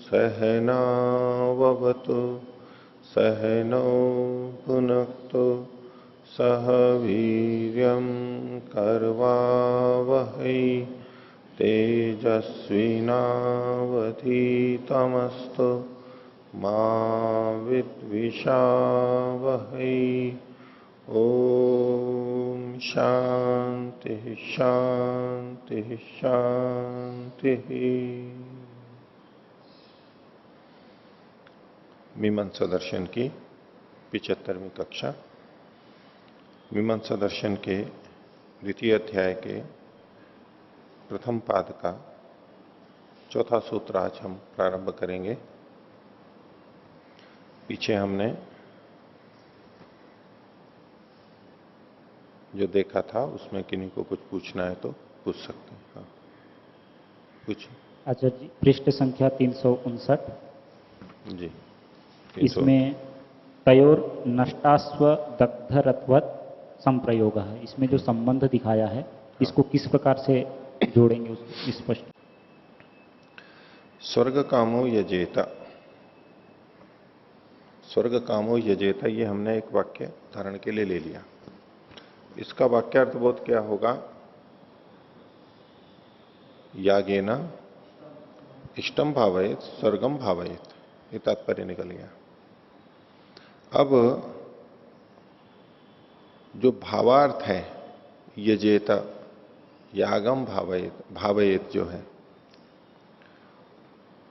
सहनाववतु सहनौ भुनक्तु सह वीर्यं कर्वावहै तेजस्विनावधीतमस्तु मा विद्विषावहै। ओम शांति शांति शांति। मीमांसा दर्शन की 75वीं कक्षा। मीमांसा दर्शन के द्वितीय अध्याय के प्रथम पाद का चौथा सूत्र आज हम प्रारंभ करेंगे। पीछे हमने जो देखा था उसमें किन्हीं को कुछ पूछना है तो पूछ सकते हैं। हाँ, पूछिए आचार्य जी। पृष्ठ संख्या 359 जी। इसमें तयोर नष्टास्व दग्धरत्वत संप्रयोग है। इसमें जो संबंध दिखाया है इसको किस प्रकार से जोड़ेंगे उसको स्पष्ट। स्वर्ग कामो यजेता, स्वर्ग कामो यजेता, ये हमने एक वाक्य धारण के लिए ले लिया। इसका वाक्यार्थबोध क्या होगा? यागेन इष्टम भावयेत स्वर्गम भावयेत, ये तात्पर्य निकल गया। अब जो भावार्थ है यजेत, यागम भावयेत, भावयेत जो है,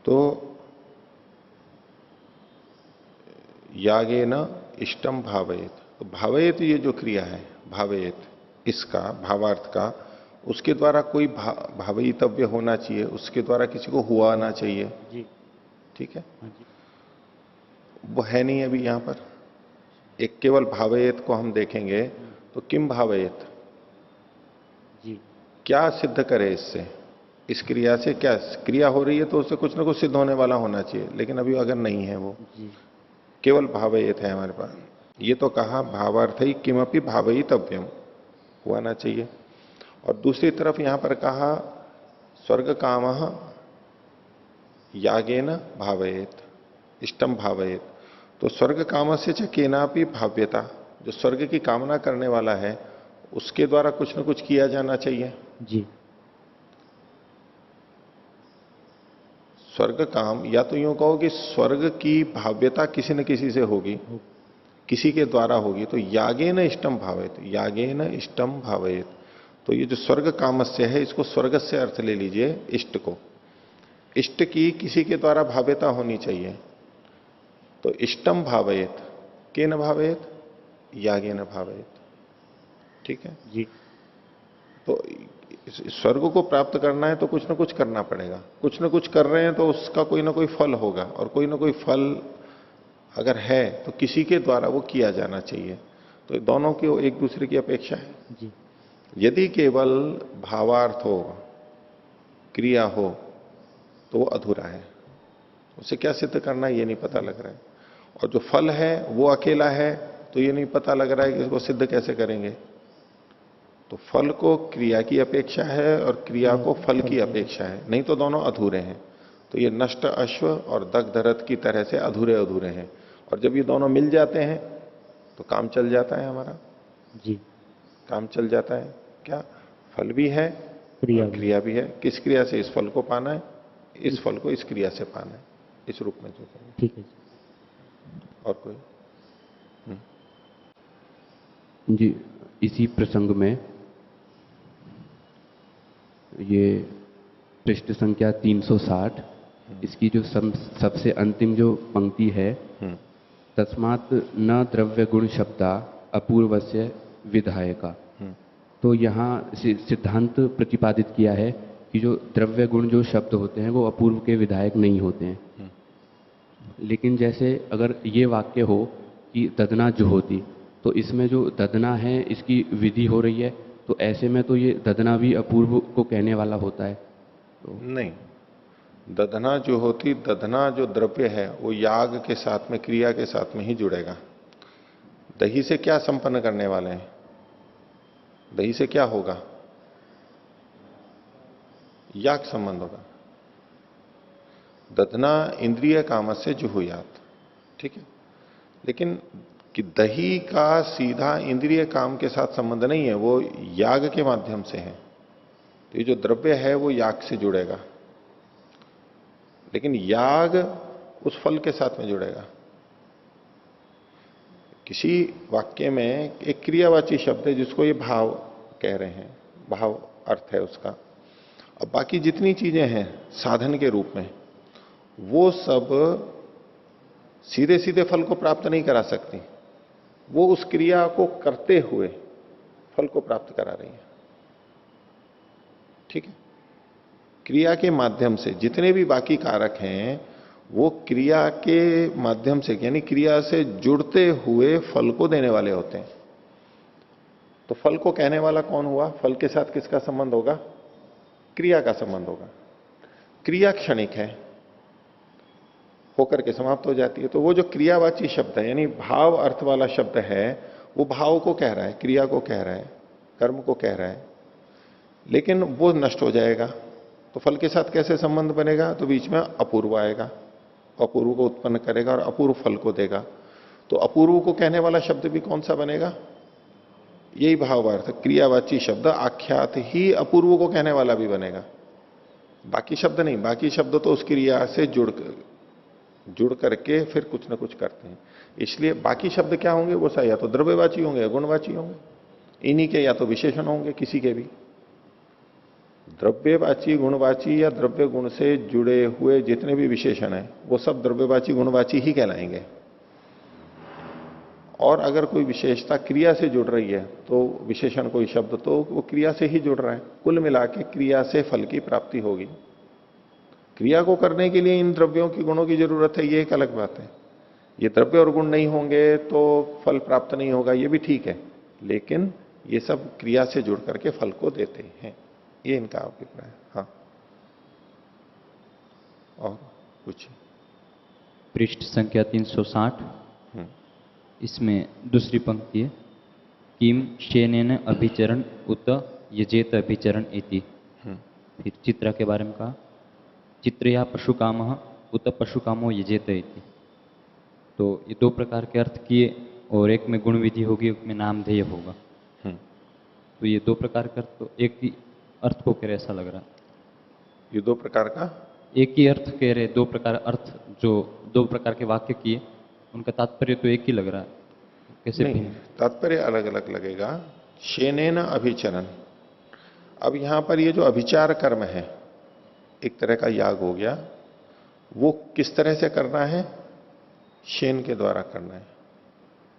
तो यागेन इष्टम भावयेत, तो भावयेत ये जो क्रिया है भावयेत, इसका भावार्थ का उसके द्वारा कोई भावयितव्य होना चाहिए, उसके द्वारा किसी को हुआ आना चाहिए जी। ठीक है। हाँ जी। वो है नहीं अभी यहां पर। एक केवल भावयेत को हम देखेंगे तो किम भावयेत, जी। क्या सिद्ध करे इससे, इस क्रिया से क्या क्रिया हो रही है तो उससे कुछ ना कुछ सिद्ध होने वाला होना चाहिए, लेकिन अभी अगर नहीं है वो जी। केवल भावयेत है हमारे पास। ये तो कहा भावार्थ ही किमपि भावयितव्यम, हुआ ना चाहिए। और दूसरी तरफ यहां पर कहा स्वर्ग काम यागेन भावयेत इष्टम भावयेत, तो स्वर्ग काम से च केनापि भाव्यता, जो स्वर्ग की कामना करने वाला है उसके द्वारा कुछ न कुछ किया जाना चाहिए। जी। स्वर्ग काम, या तो यूं कहो कि स्वर्ग की भाव्यता किसी न किसी से होगी, किसी के द्वारा होगी, तो यागेन इष्टम भावयेत, यागेन इष्टम भावयेत। तो ये जो स्वर्ग कामस्य है इसको स्वर्ग से अर्थ ले लीजिए, इष्ट को। इष्ट की किसी के द्वारा भाव्यता होनी चाहिए, तो इष्टम भावयेत, के न भावयेत, यागे न भावयेत। ठीक है जी। तो स्वर्ग को प्राप्त करना है तो कुछ ना कुछ करना पड़ेगा, कुछ ना कुछ कर रहे हैं तो उसका कोई ना कोई फल होगा, और कोई ना कोई फल अगर है तो किसी के द्वारा वो किया जाना चाहिए। तो दोनों की एक दूसरे की अपेक्षा है। जी। यदि केवल भावार्थ हो, क्रिया हो, तो वो अधूरा है, उसे क्या सिद्ध करना है ये नहीं पता लग रहा है। और जो फल है वो अकेला है तो ये नहीं पता लग रहा है कि इसको सिद्ध कैसे करेंगे। तो फल को क्रिया की अपेक्षा है और क्रिया को फल की अपेक्षा है, नहीं तो दोनों अधूरे हैं। तो ये नष्ट अश्व और दग्ध रथ की तरह से अधूरे अधूरे हैं, और जब ये दोनों मिल जाते हैं तो काम चल जाता है हमारा। जी। काम चल जाता है, क्या फल भी है और क्रिया भी है। किस क्रिया से? इस फल को पाना है, इस फल को इस क्रिया से पाना है, इस रूप में जो करें। ठीक है जी। और कोई? जी, इसी प्रसंग में ये पृष्ठ संख्या 360, इसकी जो सबसे अंतिम जो पंक्ति है, तस्मात् न द्रव्य गुण शब्दा अपूर्वस्य विधायका, तो यहाँ सिद्धांत प्रतिपादित किया है कि जो द्रव्य गुण जो शब्द होते हैं वो अपूर्व के विधायक नहीं होते हैं। लेकिन जैसे अगर ये वाक्य हो कि ददना जो होती, तो इसमें जो ददना है इसकी विधि हो रही है, तो ऐसे में तो ये ददना भी अपूर्व को कहने वाला होता है। तो नहीं, दधना जो होती, दधना जो द्रव्य है वो याग के साथ में, क्रिया के साथ में ही जुड़ेगा। दही से क्या संपन्न करने वाले हैं? दही से क्या होगा? याग संबंध होगा। दधना इंद्रिय कामस्य जुहुयात, ठीक है। लेकिन कि दही का सीधा इंद्रिय काम के साथ संबंध नहीं है, वो याग के माध्यम से है। तो ये जो द्रव्य है वो याग से जुड़ेगा, लेकिन याग उस फल के साथ में जुड़ेगा। किसी वाक्य में एक क्रियावाची शब्द है जिसको ये भाव कह रहे हैं, भाव अर्थ है उसका। अब बाकी जितनी चीजें हैं साधन के रूप में, वो सब सीधे सीधे फल को प्राप्त नहीं करा सकती, वो उस क्रिया को करते हुए फल को प्राप्त करा रही है, ठीक है। क्रिया के माध्यम से जितने भी बाकी कारक हैं वो क्रिया के माध्यम से, यानी क्रिया से जुड़ते हुए फल को देने वाले होते हैं। तो फल को कहने वाला कौन हुआ? फल के साथ किसका संबंध होगा? क्रिया का संबंध होगा। क्रिया क्षणिक है, होकर के समाप्त हो जाती है। तो वो जो क्रियावाची शब्द है, यानी भाव अर्थ वाला शब्द है, वो भाव को कह रहा है, क्रिया को कह रहा है, कर्म को कह रहा है, लेकिन वो नष्ट हो जाएगा। तो फल के साथ कैसे संबंध बनेगा? तो बीच में अपूर्व आएगा, अपूर्व को उत्पन्न करेगा और अपूर्व फल को देगा। तो अपूर्व को कहने वाला शब्द भी कौन सा बनेगा? यही भावार्थ, क्रियावाची शब्द आख्यात ही अपूर्व को कहने वाला भी बनेगा, बाकी शब्द नहीं। बाकी शब्द तो उस क्रिया से जुड़ करके फिर कुछ ना कुछ करते हैं। इसलिए बाकी शब्द क्या होंगे? वो या तो द्रव्यवाची होंगे या गुणवाची होंगे, इन्हीं के या तो विशेषण होंगे, किसी के भी। द्रव्यवाची, गुणवाची या द्रव्य गुण से जुड़े हुए जितने भी विशेषण हैं वो सब द्रव्यवाची गुणवाची ही कहलाएंगे। और अगर कोई विशेषता क्रिया से जुड़ रही है तो विशेषण कोई शब्द, तो वो क्रिया से ही जुड़ रहा है। कुल मिला के क्रिया से फल की प्राप्ति होगी। क्रिया को करने के लिए इन द्रव्यों की, गुणों की जरूरत है, ये एक अलग बात है। ये द्रव्य और गुण नहीं होंगे तो फल प्राप्त नहीं होगा, ये भी ठीक है, लेकिन ये सब क्रिया से जुड़ करके फल को देते हैं, ये इनका अभिप्राय। हाँ, और कुछ? पृष्ठ संख्या 360, इसमें दूसरी पंक्ति है, किम शेनेन अभिचरण उत यजेत अभिचरण इति। फिर चित्रा के बारे में कहा, चित्र या पशु काम उत पशु कामो यजेत इति। तो ये दो प्रकार के अर्थ किए, और एक में गुण विधि होगी, एक में नामधेय होगा। तो ये दो प्रकार का अर्थ तो एक ही अर्थ को कह रहे, ऐसा लग रहा है। ये दो प्रकार का एक ही अर्थ कह रहे, दो प्रकार अर्थ, जो दो प्रकार के वाक्य किए उनका तात्पर्य तो एक ही लग रहा है, कैसे? नहीं, तात्पर्य अलग अलग लगेगा। शेनेन अभिचरण, अब यहां पर ये जो अभिचार कर्म है, एक तरह का याग हो गया, वो किस तरह से करना है? शेन के द्वारा करना है।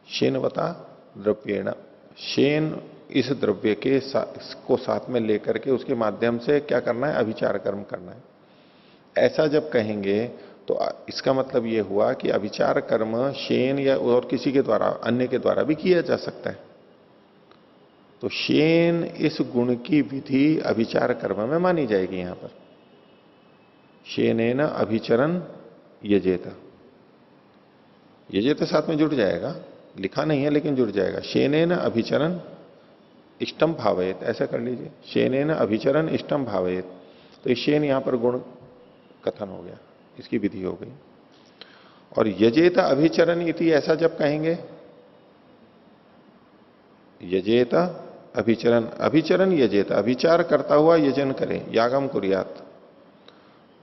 शेनवता द्रव्येण, शेन इस द्रव्य के को साथ में लेकर के उसके माध्यम से क्या करना है? अभिचार कर्म करना है। ऐसा जब कहेंगे तो इसका मतलब यह हुआ कि अभिचार कर्म शेन या और किसी के द्वारा, अन्य के द्वारा भी किया जा सकता है। तो शेन इस गुण की विधि अभिचार कर्म में मानी जाएगी। यहां पर शेनेन अभिचरण यजेत, यजेत साथ में जुड़ जाएगा, लिखा नहीं है लेकिन जुड़ जाएगा। शेनेन अभिचरण इष्टम भावयेत, ऐसा कर लीजिए, शेनेन अभिचरण इष्टम भावयेत। तो शेन यहां पर गुण कथन हो गया, इसकी विधि हो गई। और यजेत अभिचरण इति, ऐसा जब कहेंगे, यजेत अभिचरण, अभिचरण यजेत, अभिचार करता हुआ यजन करे, यागम कुर्यात।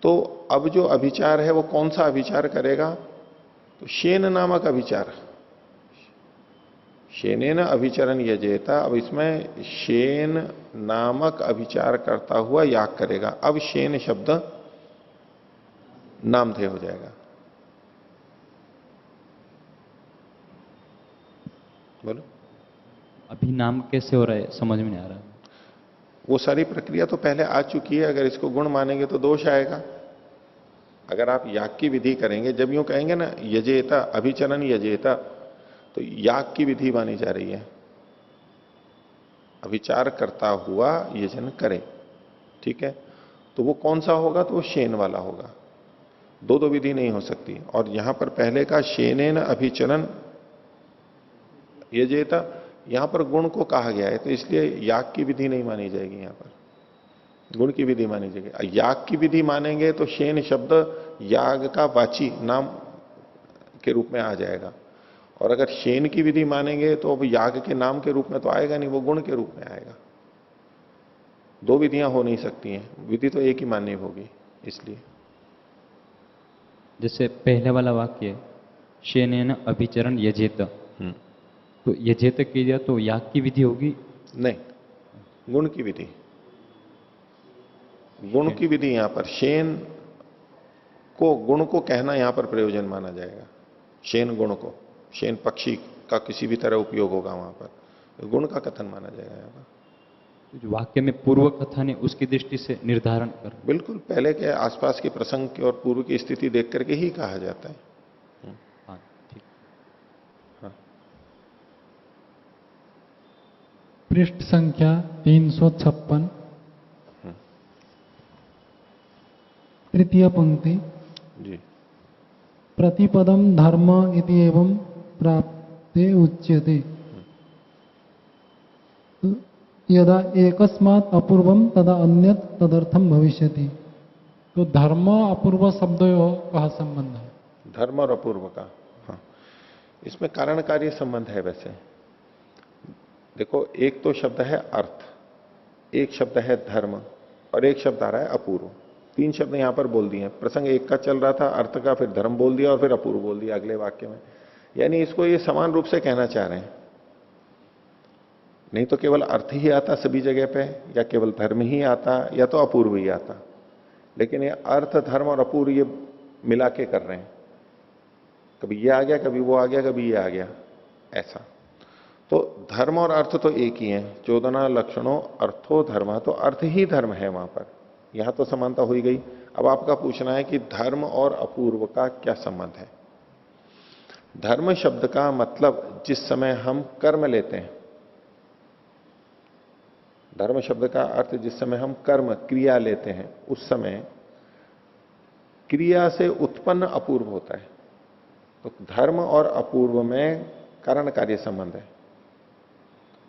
तो अब जो अभिचार है वो कौन सा अभिचार करेगा? तो शेन नामक अभिचार, शेनेन अभिचरण यजेता। अब इसमें शेन नामक अभिचार करता हुआ याग करेगा। अब शेन शब्द नामधेय हो जाएगा। बोलो, अभी नाम कैसे हो रहा है, समझ में नहीं आ रहा है। वो सारी प्रक्रिया तो पहले आ चुकी है। अगर इसको गुण मानेंगे तो दोष आएगा। अगर आप याग की विधि करेंगे, जब यूं कहेंगे ना यजेता अभिचरण यजेता, तो याग की विधि मानी जा रही है, अभिचार करता हुआ यजन करे, ठीक है। तो वो कौन सा होगा? तो वो शेन वाला होगा। दो दो विधि नहीं हो सकती। और यहां पर पहले का शेनेन अभिचरण यजेता, यहां पर गुण को कहा गया है, तो इसलिए याग की विधि नहीं मानी जाएगी यहां पर। गुण की विधि मानी जाएगी। याग की विधि मानेंगे तो शेन शब्द याग का वाची नाम के रूप में आ जाएगा, और अगर शेन की विधि मानेंगे तो अब याग के नाम के रूप में तो आएगा नहीं, वो गुण के रूप में आएगा। दो विधियां हो नहीं सकती हैं, विधि तो एक ही माननी होगी। इसलिए जैसे पहले वाला वाक्य शेनेन अभिचरण यजेत, तो यजेत किया तो याग की विधि होगी? नहीं, गुण की विधि, गुण की विधि यहां पर शेन को, गुण को कहना यहां पर प्रयोजन माना जाएगा। शेन गुण को, शेन पक्षी का किसी भी तरह उपयोग होगा वहां पर, गुण का कथन माना जाएगा यहां पर। जो वाक्य में पूर्व कथन है उसकी दृष्टि से निर्धारण कर, बिल्कुल पहले के आसपास के प्रसंग की और पूर्व की स्थिति देख करके ही कहा जाता है। हाँ ठीक। हाँ। पृष्ठ संख्या 356, तृतीय पंक्ति। जी। प्रतिपदम धर्म इति एवं प्राप्ते उच्यते, यदा एकस्मात् अपूर्वम तदा अन्यत् तदर्थम भविष्यति। तो धर्म अपूर्व शब्दों का संबंध है? धर्म और अपूर्व का, हाँ, इसमें कारण कार्य संबंध है। वैसे देखो, एक तो शब्द है अर्थ, एक शब्द है धर्म, और एक शब्द आ रहा है अपूर्व। तीन शब्द यहां पर बोल दिए। प्रसंग एक का चल रहा था, अर्थ का, फिर धर्म बोल दिया और फिर अपूर्व बोल दिया अगले वाक्य में। यानी इसको ये समान रूप से कहना चाह रहे हैं। नहीं तो केवल अर्थ ही आता सभी जगह पे, या केवल धर्म ही आता, या तो अपूर्व ही आता। लेकिन ये अर्थ, धर्म और अपूर्व ये मिला के कर रहे हैं। कभी ये आ गया, कभी वो आ गया, कभी ये आ गया, ऐसा। तो धर्म और अर्थ तो एक ही है। 14 लक्षणों अर्थो धर्म, तो अर्थ ही धर्म है वहां पर। यहां तो समानता हुई गई। अब आपका पूछना है कि धर्म और अपूर्व का क्या संबंध है। धर्म शब्द का मतलब जिस समय हम कर्म लेते हैं, धर्म शब्द का अर्थ जिस समय हम कर्म क्रिया लेते हैं, उस समय क्रिया से उत्पन्न अपूर्व होता है। तो धर्म और अपूर्व में कारण कार्य संबंध है,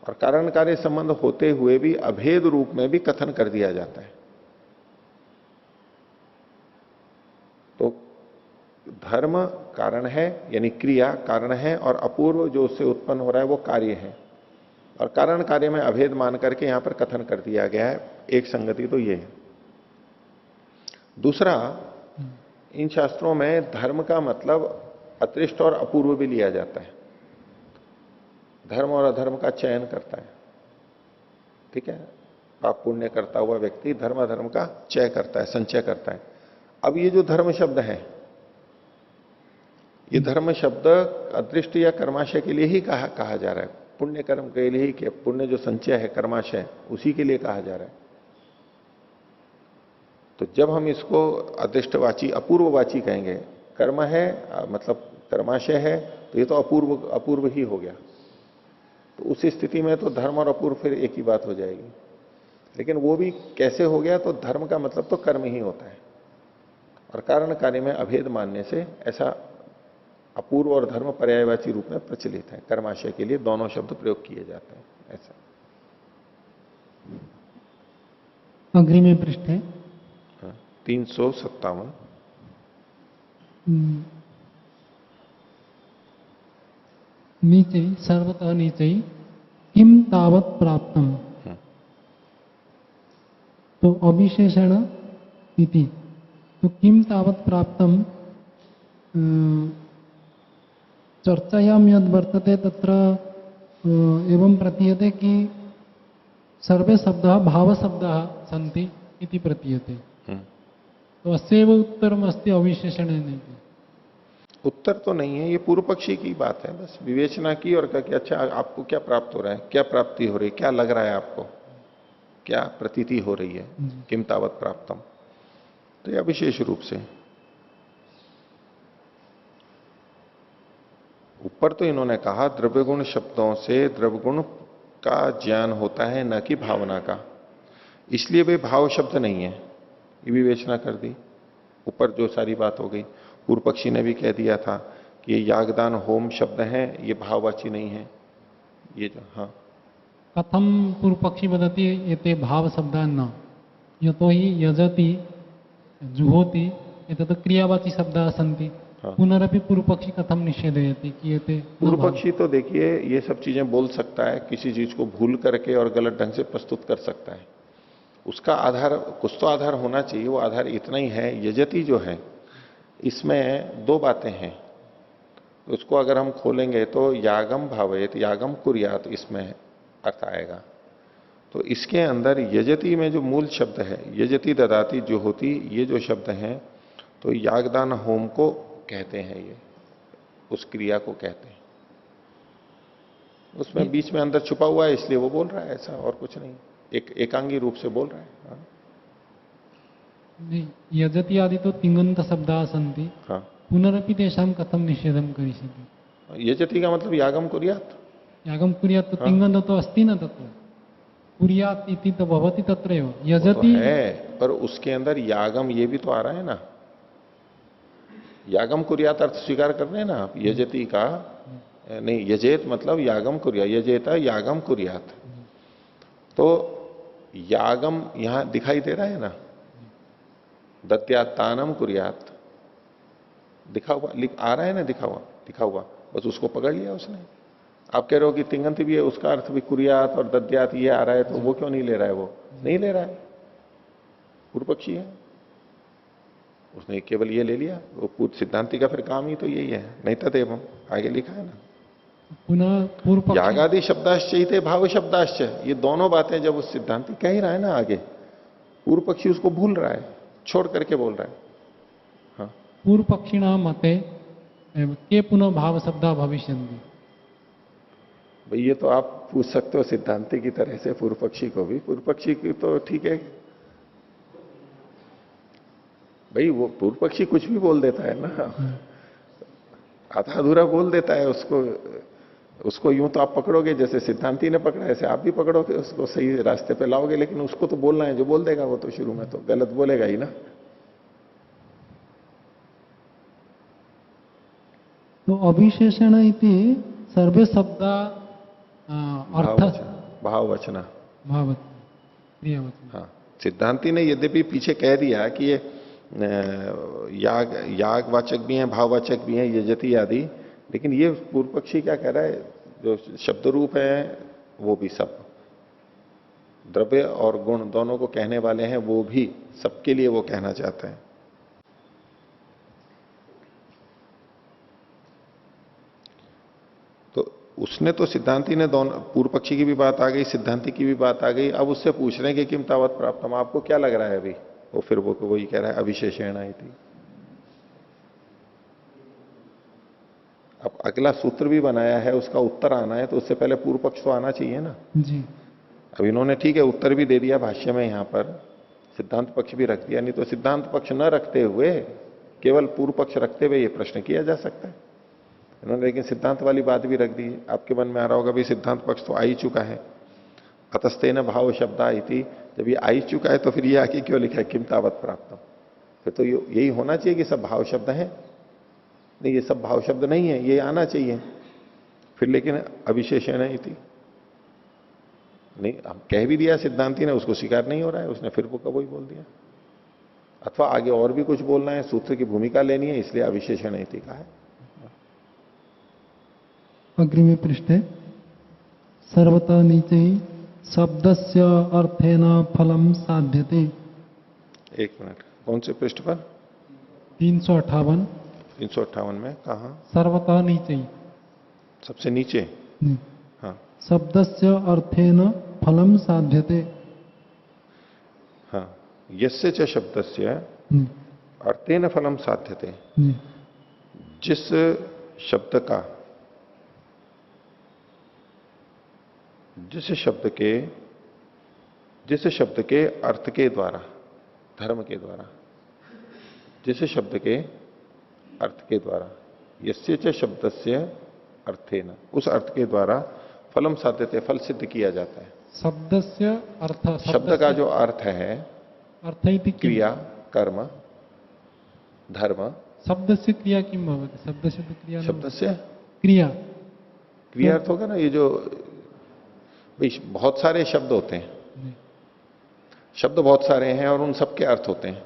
और कारण कार्य संबंध होते हुए भी अभेद रूप में भी कथन कर दिया जाता है। तो धर्म कारण है, यानी क्रिया कारण है, और अपूर्व जो उससे उत्पन्न हो रहा है वो कार्य है। और कारण कार्य में अभेद मान करके यहां पर कथन कर दिया गया है। एक संगति तो ये है। दूसरा, इन शास्त्रों में धर्म का मतलब अतृष्ट और अपूर्व भी लिया जाता है। धर्म और अधर्म का चयन करता है, ठीक है। पाप पुण्य करता हुआ व्यक्ति धर्म अधर्म का चय करता है, संचय करता है। अब ये जो धर्म शब्द है, ये धर्म शब्द अदृष्ट या कर्माशय के लिए ही कहा जा रहा है। पुण्य कर्म के लिए ही, कि पुण्य जो संचय है, कर्माशय, उसी के लिए कहा जा रहा है। तो जब हम इसको अदृष्टवाची अपूर्ववाची कहेंगे, कर्म है मतलब कर्माशय है, तो ये तो अपूर्व ही हो गया। तो उस स्थिति में तो धर्म और अपूर्व फिर एक ही बात हो जाएगी। लेकिन वो भी कैसे हो गया, तो धर्म का मतलब तो कर्म ही होता है, और कारण कार्य में अभेद मानने से ऐसा अपूर्व और धर्म पर्यायवाची रूप में प्रचलित है। कर्माशय के लिए दोनों शब्द प्रयोग किए जाते हैं, ऐसा। अग्रिमे पृष्ठे 357, नीचे सर्वतः नीचे किम तावत प्राप्तम, तो अविशेषण इति। तो किम तावत प्राप्तम चर्चायाम यद वर्तते तत्र एवं प्रतीयते कि सर्वे शब्दाः भाव शब्दाः सन्ति इति प्रतीयते। तो अस्यैव उत्तरम अस्ति अविशेषणेन। उत्तर तो नहीं है, ये पूर्व पक्षी की बात है, बस विवेचना की और कहा कि अच्छा आपको क्या प्राप्त हो रहा है, क्या प्राप्ति हो रही है, क्या लग रहा है आपको, क्या प्रतीति हो रही है, किम तावत प्राप्तम। तो यह विशेष रूप से ऊपर तो इन्होंने कहा द्रव्य गुण शब्दों से द्रव्य गुण का ज्ञान होता है, न कि भावना का, इसलिए वे भाव शब्द नहीं है, ये विवेचना कर दी। ऊपर जो सारी बात हो गई, पूर्व पक्षी ने भी कह दिया था कि ये यागदान होम शब्द हैं, ये भाववाची नहीं है। ये जो, हाँ, कथम पूर्व पक्षी वदति एते भाव शब्दाः न, यतो हि यजति जुहोति एतत् क्रियावाची शब्दाः सन्ति हाँ। पुनरपि पूर्वपक्षी कथं निषेधयति कि एते पूर्व पक्षी तो देखिए ये सब चीजें बोल सकता है, किसी चीज को भूल करके और गलत ढंग से प्रस्तुत कर सकता है। उसका आधार कुछ तो आधार होना चाहिए, वो आधार इतना ही है। यजति जो है इसमें दो बातें हैं, उसको अगर हम खोलेंगे तो यागम भावेत यागम कुर्यात इसमें अर्थ आएगा। तो इसके अंदर यजति में जो मूल शब्द है यजति ददाती जो होती, ये जो शब्द हैं तो यागदान होम को कहते हैं, ये उस क्रिया को कहते हैं। उसमें बीच में अंदर छुपा हुआ है इसलिए वो बोल रहा है ऐसा, और कुछ नहीं, एक एकांगी रूप से बोल रहा है। हाँ। नहीं, यजति आदि तो तिङन्त शब्दाः सन्ति हाँ। पुनरपि तेषां कथं निषेधं करिष्यति? यजति का मतलब यागम कुर्यात। यागं कुर्यात् तो तिङन्त तो अस्ति न तत्र, कुर्यात् इति तो भवति तत्रैव। वो तो यजति है, पर उसके अंदर यागम ये भी तो आ रहा है ना। यागम कुर्यात अर्थ स्वीकार कर रहे हैं ना आप, यजति का नहीं, यजेत मतलब यागम कुर्या, यजेता यागम कुर्यात। तो यागम यहां दिखाई दे रहा है ना, दत्यात्तानम कुर्यात दिखा हुआ आ रहा है ना, दिखा हुआ, बस उसको पकड़ लिया उसने। आप कह रहे हो कि तिङन्त भी है, उसका अर्थ भी कुर्यात और दद्यात ये आ रहा है, तो वो क्यों नहीं ले रहा है? वो नहीं ले रहा है, पूर्व पक्षी है, उसने केवल ये ले लिया। वो पूर्व सिद्धांति का फिर काम ही तो यही है, नहीं तदेवम आगे लिखा है ना। पुनः पूर्व पक्षी यागादि शब्दाश्चैते भाव शब्दाश्च, ये दोनों बातें जब उस सिद्धांति कह ही रहा है ना आगे, पूर्व पक्षी उसको भूल रहा है, छोड़ करके बोल रहा है। हाँ, पूर्व पक्षिणां मते के पुनः भाव शब्दाः भविष्यन्ति। भाई ये तो आप पूछ सकते हो सिद्धांति की तरह से पूर्व पक्षी को भी। पूर्व पक्षी की तो ठीक है भाई, वो पूर्व पक्षी कुछ भी बोल देता है ना, आधा अधूरा बोल देता है। उसको यूं तो आप पकड़ोगे जैसे सिद्धांति ने पकड़ा, ऐसे आप भी पकड़ोगे, उसको सही रास्ते पे लाओगे। लेकिन उसको तो बोलना है, जो बोल देगा वो तो शुरू में तो गलत बोलेगा ही ना। तो अविशेषण इति सर्वे शब्दा अर्थ भाववचना भावत क्रियावचन। हाँ, सिद्धांति ने यद्यपि पीछे कह दिया कि ये यागवाचक भी हैं, भाववाचक भी हैं, यजति आदि, लेकिन ये पूर्व पक्षी क्या कह रहा है, जो शब्द रूप है वो भी सब, द्रव्य और गुण दोनों को कहने वाले हैं, वो भी सबके लिए वो कहना चाहते हैं। तो उसने तो सिद्धांति ने दोनों, पूर्व पक्षी की भी बात आ गई, सिद्धांति की भी बात आ गई। अब उससे पूछ रहे हैं कि किम तावत प्राप्तम, आपको क्या लग रहा है अभी? वो फिर वो वही कह रहा है अविशेषण इति। अब अगला सूत्र भी बनाया है, उसका उत्तर आना है, तो उससे पहले पूर्व पक्ष तो आना चाहिए ना जी। अब इन्होंने ठीक है उत्तर भी दे दिया भाष्य में, यहां पर सिद्धांत पक्ष भी रख दिया। नहीं तो सिद्धांत पक्ष न रखते हुए केवल पूर्व पक्ष रखते हुए ये प्रश्न किया जा सकता है। इन्होंने लेकिन सिद्धांत वाली बात भी रख दी। आपके मन में आ रहा होगा भी सिद्धांत पक्ष तो आ ही चुका है, अतस्तेन भाव शब्दा इति, जब ये आ ही चुका है तो फिर ये आके क्यों लिखा है किम तावत प्राप्तम? फिर तो यही होना चाहिए कि सब भाव शब्द है। नहीं, ये सब भाव शब्द नहीं है, ये आना चाहिए फिर, लेकिन अविशेषण है इति नहीं। हम कह भी दिया सिद्धांति ने, उसको स्वीकार नहीं हो रहा है, उसने फिर वो वही बोल दिया। अथवा आगे और भी कुछ बोलना है, सूत्र की भूमिका लेनी है, इसलिए अविशेषण इति कहा है। अग्रिमे पृष्ठे सर्वतः नीचे ही शब्दस्य अर्थेन फलम साध्यते। एक मिनट, कौन से पृष्ठ पर? 358। 358 में कहा? सर्वतः नीचे ही, सबसे नीचे। हाँ शब्दस्य अर्थेन फलम साध्यते। हाँ, यस्य च शब्दस्य अर्थेन फलम साध्यते, जिस शब्द का, जिस शब्द के अर्थ के द्वारा, धर्म के द्वारा, जिस शब्द के अर्थ के द्वारा, यस्य च शब्दस्य अर्थेन, उस अर्थ के द्वारा फलम साध्यते, फल सिद्ध किया जाता है। शब्दस्य अर्थ, शब्द का जो अर्थ है, अर्थ इति क्रिया, कर्म, धर्म। शब्दस्य क्रिया किम भवति? शब्दस्य तो क्रिया न शब्दस्य क्रिया, क्रिया अर्थ होगा ना, ये जो भाई बहुत सारे शब्द होते हैं, शब्द बहुत सारे हैं और उन सबके अर्थ होते हैं।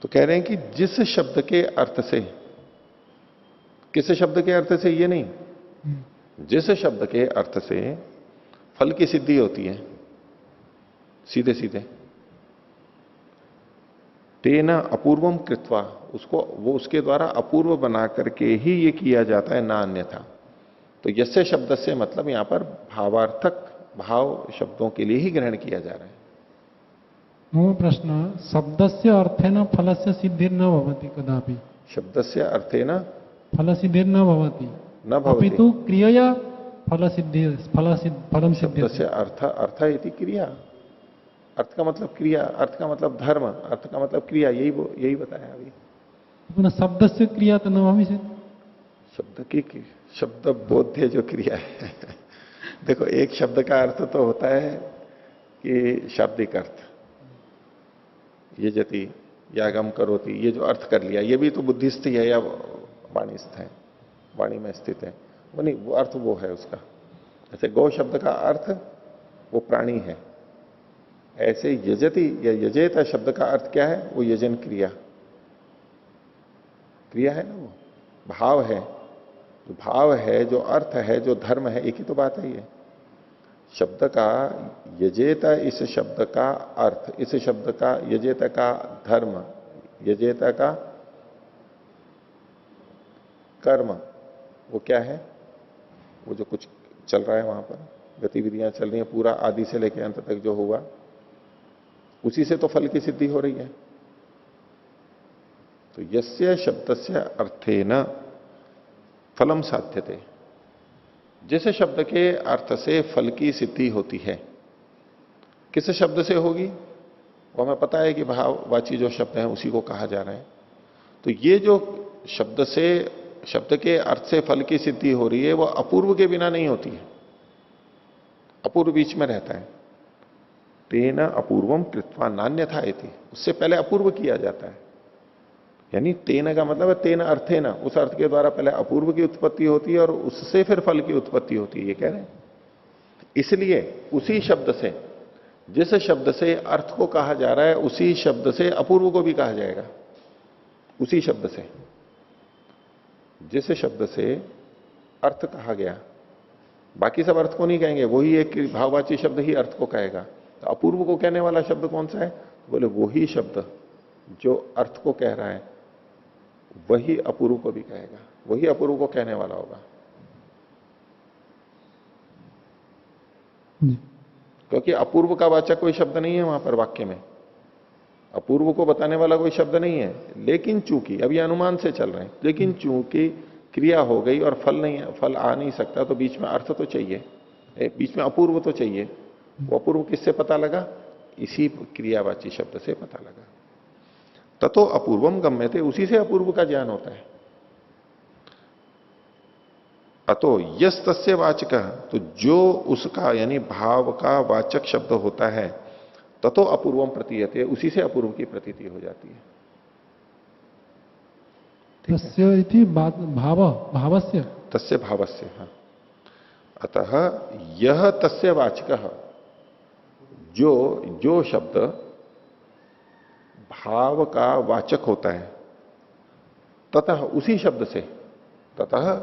तो कह रहे हैं कि जिस शब्द के अर्थ से, किस शब्द के अर्थ से, ये नहीं, जिस शब्द के अर्थ से फल की सिद्धि होती है सीधे सीधे, तेना अपूर्वम कृत्वा, उसको वो उसके द्वारा अपूर्व बना करके ही ये किया जाता है, ना अन्यथा। तो यस्य शब्द से मतलब यहां पर भावार्थक भाव शब्दों के लिए ही ग्रहण किया जा रहा है। मम प्रश्न, शब्दस्य अर्थेन फलस्य सिद्धिर्न भवति कदापि। शब्दस्य अर्थेन फल सिद्धिर्न भवति, न भवति, अपितु क्रियया फल सिद्धि फलम सिद्धि। शब्दस्य अर्थ इति क्रिया, अर्थ का मतलब क्रिया, अर्थ का मतलब धर्म, अर्थ का मतलब क्रिया, यही बताया अभी। पुनः शब्द से क्रिया तो न भविष्य। शब्द की शब्द बोध्य जो क्रिया है देखो, एक शब्द का अर्थ तो होता है कि शाब्दिक अर्थ, ये जति यागम करोति, ये जो अर्थ कर लिया, ये भी तो बुद्धिस्थ है या वाणीस्थ है, वाणी में स्थित है, वो नहीं, वो अर्थ वो है उसका। जैसे गौ शब्द का अर्थ वो प्राणी है, ऐसे यजति या यजेत शब्द का अर्थ क्या है, वो यजन क्रिया, क्रिया है ना, वो भाव है, जो भाव है, जो अर्थ है, जो धर्म है, एक ही तो बात है ये। शब्द का यजेत, इस शब्द का अर्थ, इस शब्द का यजेत का धर्म, यजेत का कर्म, वो क्या है, वो जो कुछ चल रहा है वहां पर, गतिविधियां चल रही हैं, पूरा आदि से लेकर अंत तक जो होगा, उसी से तो फल की सिद्धि हो रही है। तो यस्य शब्दस्य अर्थेन फलम साध्यते, जिस शब्द के अर्थ से फल की सिद्धि होती है, किस शब्द से होगी, वो हमें पता है कि भाववाची जो शब्द हैं उसी को कहा जा रहा है। तो ये जो शब्द से, शब्द के अर्थ से फल की सिद्धि हो रही है, वो अपूर्व के बिना नहीं होती है, अपूर्व बीच में रहता है। तेन अपूर्वम कृत्वा नान्यथा इति, उससे पहले अपूर्व किया जाता है। यानी तेन का मतलब है तेन अर्थेन, उस अर्थ के द्वारा पहले अपूर्व की उत्पत्ति होती है और उससे फिर फल की उत्पत्ति होती है, ये कह रहे हैं। इसलिए उसी शब्द से, जिस शब्द से अर्थ को कहा जा रहा है, उसी शब्द से अपूर्व को भी कहा जाएगा। उसी शब्द से, जिस शब्द से अर्थ कहा गया, बाकी सब अर्थ को नहीं कहेंगे, वही एक भाववाची शब्द ही अर्थ को कहेगा। तो अपूर्व को कहने वाला शब्द कौन सा है, तो बोले वही शब्द जो अर्थ को कह रहा है, वही अपूर्व को भी कहेगा, वही अपूर्व को कहने वाला होगा। क्योंकि अपूर्व का वाचक कोई शब्द नहीं है वहां पर वाक्य में, अपूर्व को बताने वाला कोई शब्द नहीं है। लेकिन चूंकि अब ये अनुमान से चल रहे हैं, लेकिन चूंकि क्रिया हो गई और फल नहीं, फल आ नहीं सकता, तो बीच में अर्थ तो चाहिए, बीच में अपूर्व तो चाहिए। वो अपूर्व किससे पता लगा, इसी क्रियावाची शब्द से पता लगा। ततो अपूर्वम गम्यते, उसी से अपूर्व का ज्ञान होता है। अतो यस तस्य वाचक, तो जो उसका यानी भाव का वाचक शब्द होता है, ततो अपूर्वम प्रतीयते, उसी से अपूर्व की प्रतीति हो जाती है। तस्य इति भाव, भावस्य, तस्य भावस्य, हाँ। अतः यह तस्य वाचक, जो शब्द भाव का वाचक होता है, ततः उसी शब्द से, ततः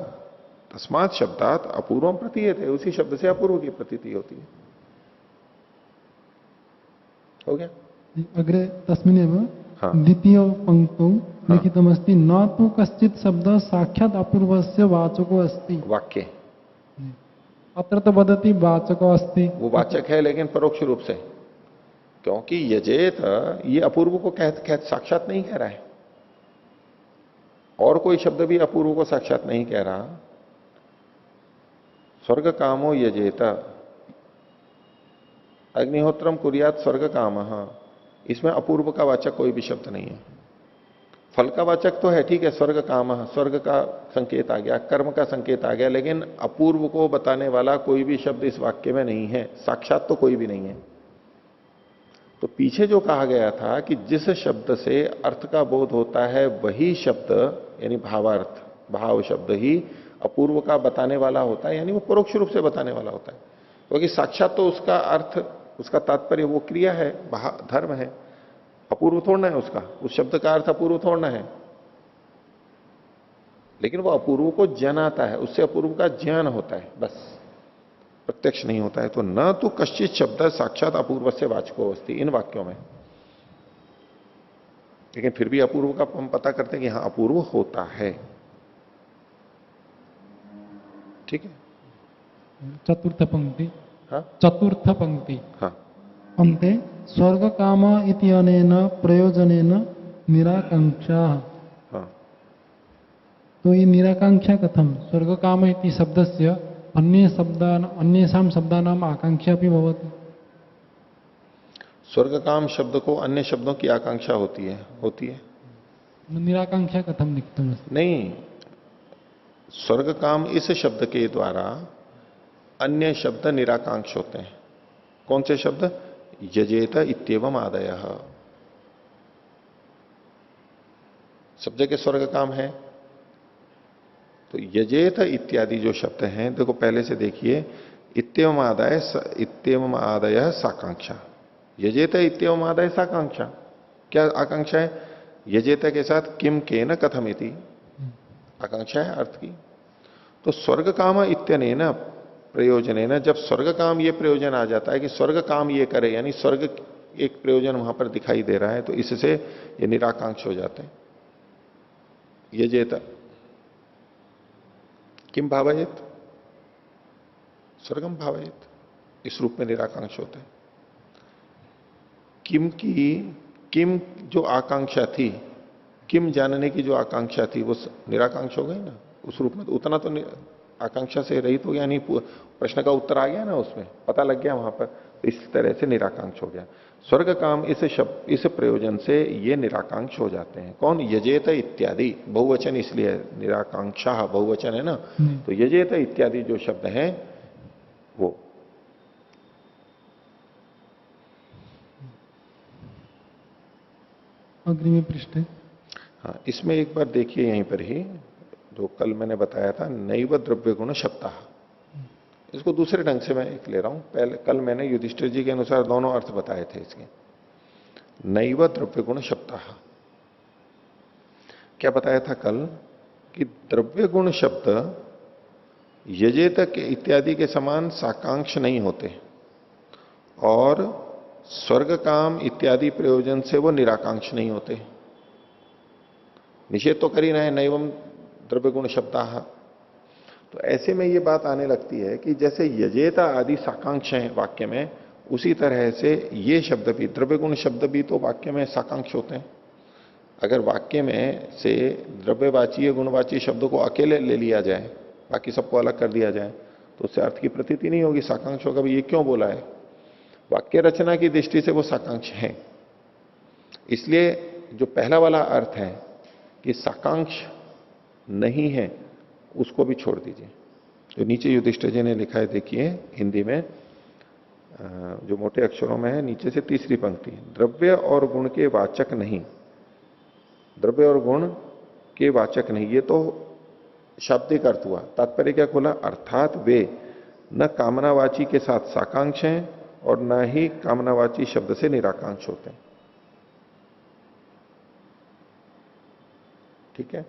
तस्मात् शब्दात अपूर्वम प्रतीयते, उसी शब्द से अपूर्व की प्रतीति होती है। हो गया। अग्रे तस्मिन्नेव हाँ। द्वितीय पंक्तौ लिखितमस्ति, न तु कश्चित् शब्द साक्षात् अपूर्वस्य वाचको अस्ति। वाक्य अत्र तो वदति वाचको अस्ति, वो वाचक है लेकिन परोक्ष रूप से, क्योंकि यजेत ये अपूर्व को कह साक्षात नहीं कह रहा है, और कोई शब्द भी अपूर्व को साक्षात नहीं कह रहा। स्वर्ग कामो यजेत, अग्निहोत्रम कुर्यात स्वर्ग काम, इसमें अपूर्व का वाचक कोई भी शब्द नहीं है। फल का वाचक तो है, ठीक है, स्वर्ग काम, स्वर्ग का संकेत आ गया, कर्म का संकेत आ गया, लेकिन अपूर्व को बताने वाला कोई भी शब्द इस वाक्य में नहीं है, साक्षात तो कोई भी नहीं है। तो पीछे जो कहा गया था कि जिस शब्द से अर्थ का बोध होता है, वही शब्द यानी भावार्थ, भाव शब्द ही अपूर्व का बताने वाला होता है, यानी वो परोक्ष रूप से बताने वाला होता है, क्योंकि साक्षात तो उसका अर्थ उसका तात्पर्य वो क्रिया है, धर्म है, अपूर्व थोड़ना है उसका, उस शब्द का अर्थ अपूर्व थोड़ना है। लेकिन वो अपूर्व को जनाता है, उससे अपूर्व का ज्ञान होता है, बस प्रत्यक्ष नहीं होता है। तो न तो कश्चित शब्द साक्षात अपूर्व से वाचको अस्ति, इन वाक्यों में। लेकिन फिर भी अपूर्व का हम पता करते हैं कि हां अपूर्व होता है। ठीक है। चतुर्थ पंक्ति। हाँ चतुर्थ पंक्ति। हाँ। अन्ते स्वर्ग काम इति अनेन प्रयोजनेन निराकांक्षा। हाँ तो ये निराकांक्षा कथम? स्वर्ग काम इति शब्दस्य अन्येषां शब्दानाम आकांक्षा भी भवति। स्वर्ग काम शब्द को अन्य शब्दों की आकांक्षा होती है। निराकांक्षा कथम लिखितम्? नहीं, स्वर्ग काम इस शब्द के द्वारा अन्य शब्द निराकांक्ष होते हैं। कौन से शब्द? यजेत इत्येवम आदयः। सब जगह स्वर्ग काम है, तो यजेत इत्यादि जो शब्द हैं, देखो पहले से देखिए, इत्येवम आदय साकांक्षा। यजेत इत्येवम आदय साकांक्षा, क्या आकांक्षा है? यजेत के साथ किम केन कथमिति आकांक्षा है अर्थ की। तो स्वर्ग काम इत्यनेन प्रयोजनेन, जब स्वर्ग काम ये प्रयोजन आ जाता है कि स्वर्ग काम ये करे, यानी स्वर्ग एक प्रयोजन वहां पर दिखाई दे रहा है, तो इससे ये निराकांक्ष हो जाते हैं। यजेत किम भावयेत, स्वर्गम भावयेत, इस रूप में निराकांक्ष होते हैं। किम जो आकांक्षा थी, किम जानने की जो आकांक्षा थी, वो निराकांक्ष हो गई ना उस रूप में। तो उतना तो आकांक्षा से रहित हो गया, नहीं प्रश्न का उत्तर आ गया ना, उसमें पता लग गया वहां पर, तो इस तरह से निराकांक्ष हो गया। स्वर्ग काम इस प्रयोजन से ये निराकांक्ष हो जाते हैं। कौन? यजेत इत्यादि, बहुवचन इसलिए निराकांक्षा बहुवचन है ना, तो यजेत इत्यादि जो शब्द हैं वो। अग्रिम पृष्ठ। हाँ, इसमें एक बार देखिए यहीं पर ही, जो कल मैंने बताया था, नैव द्रव्य गुण शब्द, इसको दूसरे ढंग से मैं एक ले रहा हूं। पहले कल मैंने युधिष्ठिर जी के अनुसार दोनों अर्थ बताए थे इसके। नैव द्रव्य गुण शब्द, क्या बताया था कल? कि द्रव्य गुण शब्द यजेत इत्यादि के समान साकांक्ष नहीं होते, और स्वर्ग काम इत्यादि प्रयोजन से वो निराकांक्ष नहीं होते। निषेध तो कर ही रहे हैं, नैवम द्रव्य गुण शब्दाः। तो ऐसे में ये बात आने लगती है कि जैसे यजेता आदि साकांक्ष हैं वाक्य में, उसी तरह से ये शब्द भी, द्रव्य गुण शब्द भी तो वाक्य में साकांक्ष होते हैं। अगर वाक्य में से द्रव्यवाची गुणवाची शब्दों को अकेले ले लिया जाए, बाकी सबको अलग कर दिया जाए, तो उससे अर्थ की प्रतीति नहीं होगी, साकांक्ष होगा। ये क्यों बोला है? वाक्य रचना की दृष्टि से वो साकांक्ष हैं। इसलिए जो पहला वाला अर्थ है कि साकांक्ष नहीं है, उसको भी छोड़ दीजिए। जो नीचे युधिष्ठिर जी ने लिखा है, देखिए हिंदी में जो मोटे अक्षरों में है, नीचे से तीसरी पंक्ति, द्रव्य और गुण के वाचक नहीं, द्रव्य और गुण के वाचक नहीं, ये तो शाब्दिक अर्थ हुआ। तात्पर्य क्या खोला? अर्थात वे न कामनावाची के साथ साकांक्ष हैं और न ही कामनावाची शब्द से निराकांक्ष होते हैं। ठीक है,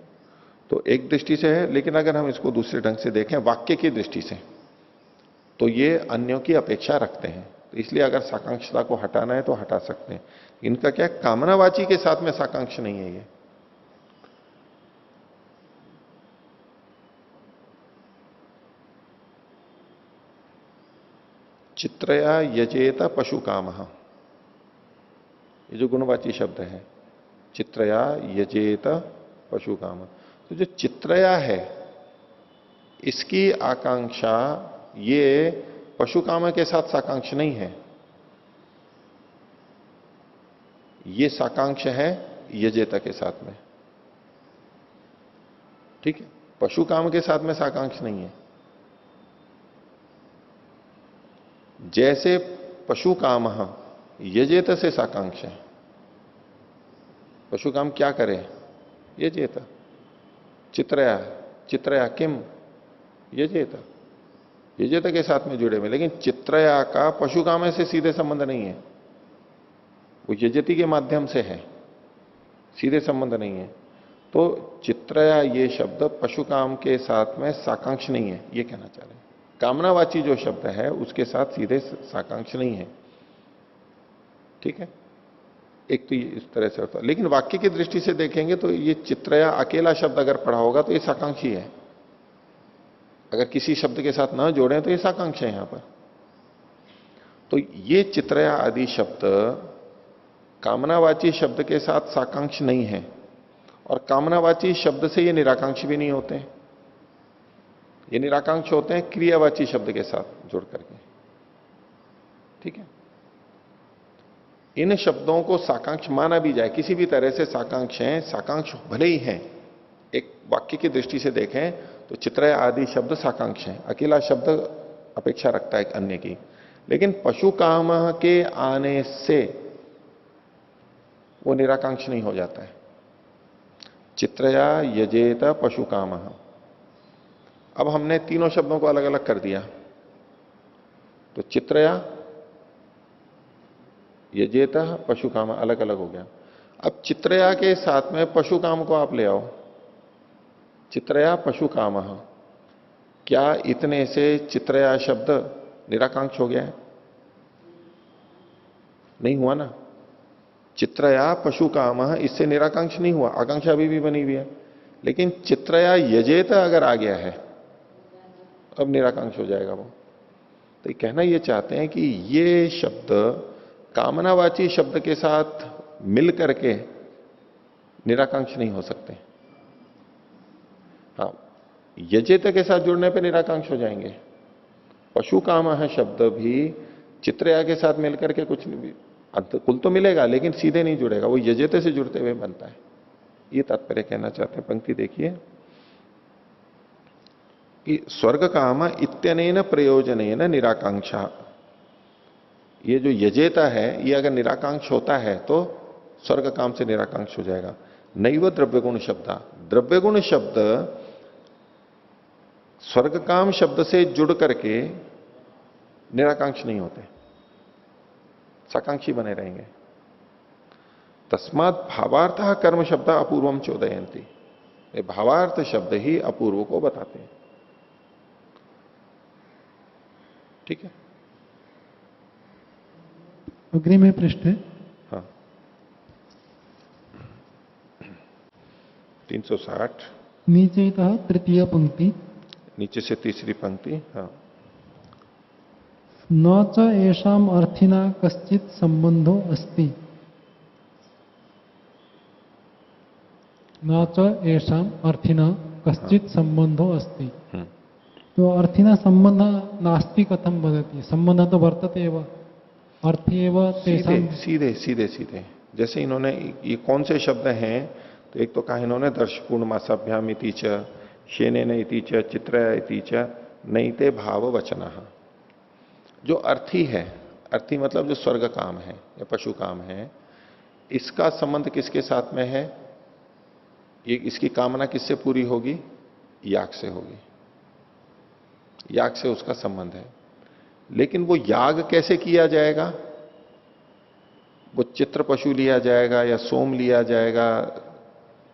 तो एक दृष्टि से है, लेकिन अगर हम इसको दूसरे ढंग से देखें वाक्य की दृष्टि से, तो ये अन्यों की अपेक्षा रखते हैं। तो इसलिए अगर साकांक्षता को हटाना है तो हटा सकते हैं। इनका क्या, कामनावाची के साथ में साकांक्ष नहीं है ये। चित्रया यजेत पशु काम, ये जो गुणवाची शब्द है, चित्रया यजेत पशु काम, तो जो चित्रया है इसकी आकांक्षा ये पशु काम के साथ साकांक्ष नहीं है, ये साकांक्ष है यजेता के साथ में। ठीक है, पशु काम के साथ में साकांक्ष नहीं है। जैसे पशु काम यजेत से साकांक्ष है। पशु काम क्या करे? यजेत। चित्रया, चित्रया किम? यजेत। यजेत के साथ में जुड़े हुए, लेकिन चित्रया का पशुकाम से सीधे संबंध नहीं है, वो यजति के माध्यम से है, सीधे संबंध नहीं है। तो चित्रया ये शब्द पशुकाम के साथ में साकांक्ष नहीं है, ये कहना चाह रहे हैं। कामनावाची जो शब्द है उसके साथ सीधे साकांक्ष नहीं है, ठीक है। एक तो इस तरह से होता है, लेकिन वाक्य की दृष्टि से देखेंगे तो ये चित्रया अकेला शब्द अगर पढ़ा होगा तो ये साकांक्षी है। अगर किसी शब्द के साथ ना जोड़ें तो ये साकांक्ष है यहां पर। तो ये चित्रया आदि शब्द कामनावाची शब्द के साथ साकांक्ष नहीं है, और कामनावाची शब्द से ये निराकांक्ष भी नहीं होते हैं। ये निराकांक्ष होते हैं क्रियावाची शब्द के साथ जुड़ करके, ठीक है। इन शब्दों को साकांक्ष माना भी जाए, किसी भी तरह से साकांक्ष हैं, साकांक्ष भले ही हैं, एक वाक्य की दृष्टि से देखें तो चित्रया आदि शब्द साकांक्ष हैं, अकेला शब्द अपेक्षा रखता है एक अन्य की। लेकिन पशु काम के आने से वो निराकांक्ष नहीं हो जाता है। चित्रया यजेत पशु काम। अब हमने तीनों शब्दों को अलग अलग कर दिया, तो चित्रया यजेत पशु काम अलग अलग हो गया। अब चित्रया के साथ में पशु काम को आप ले आओ, चित्रया पशु काम, क्या इतने से चित्रया शब्द निराकांक्ष हो गया है? नहीं हुआ ना। चित्रया पशु काम, इससे निराकांक्ष नहीं हुआ, आकांक्षा अभी भी बनी हुई है। लेकिन चित्रया यजेत अगर आ गया है अब निराकांक्ष हो जाएगा वो। तो ये कहना ये चाहते हैं कि ये शब्द कामनावाची शब्द के साथ मिल करके निराकांक्ष नहीं हो सकते। हाँ, यजेत के साथ जुड़ने पे निराकांक्ष हो जाएंगे। पशु काम है शब्द भी चित्रया के साथ मिलकर के कुछ नहीं, कुल तो मिलेगा लेकिन सीधे नहीं जुड़ेगा, वो यजेत से जुड़ते हुए बनता है। ये तात्पर्य कहना चाहते हैं। पंक्ति देखिए कि स्वर्ग काम इत्यनेन प्रयोजनेन निराकांक्षा, ये जो यजेता है ये अगर निराकांक्ष होता है तो स्वर्ग काम से निराकांक्ष हो जाएगा। नैव द्रव्यगुण शब्द, द्रव्यगुण शब्द स्वर्ग काम शब्द से जुड़ करके निराकांक्ष नहीं होते, साकांक्षी बने रहेंगे। तस्मात् भावार्थ कर्म शब्द अपूर्वम चोदयंती, भावार्थ शब्द ही अपूर्व को बताते हैं, ठीक है। अग्रिम में पृष्ठ है, हाँ 360 नीचे तृतीय पंक्ति, नीचे से तीसरी पंक्ति। हाँ, न च येषाम अर्थिना कश्चित संबंधो अस्ति, न च येषाम अर्थीना कश्चित संबंधो अस्ति। तो अर्थीना संबंध नास्ति कथम वदति, संबंध तो वर्तते एव, अर्थी एव तेषाम। सीधे सीधे सीधे जैसे इन्होंने ये कौन से शब्द हैं, तो एक तो कहा इन्होंने दर्शपूर्ण मासाभ्याम इति च, शेनेन इति च, चित्रया इति च, नैते भाव वचना। जो अर्थी है, अर्थी मतलब जो स्वर्ग काम है या पशु काम है, इसका संबंध किसके साथ में है? ये इसकी कामना किससे पूरी होगी? याग से होगी, याग से उसका संबंध है। लेकिन वो याग कैसे किया जाएगा? वो चित्र पशु लिया जाएगा या सोम लिया जाएगा,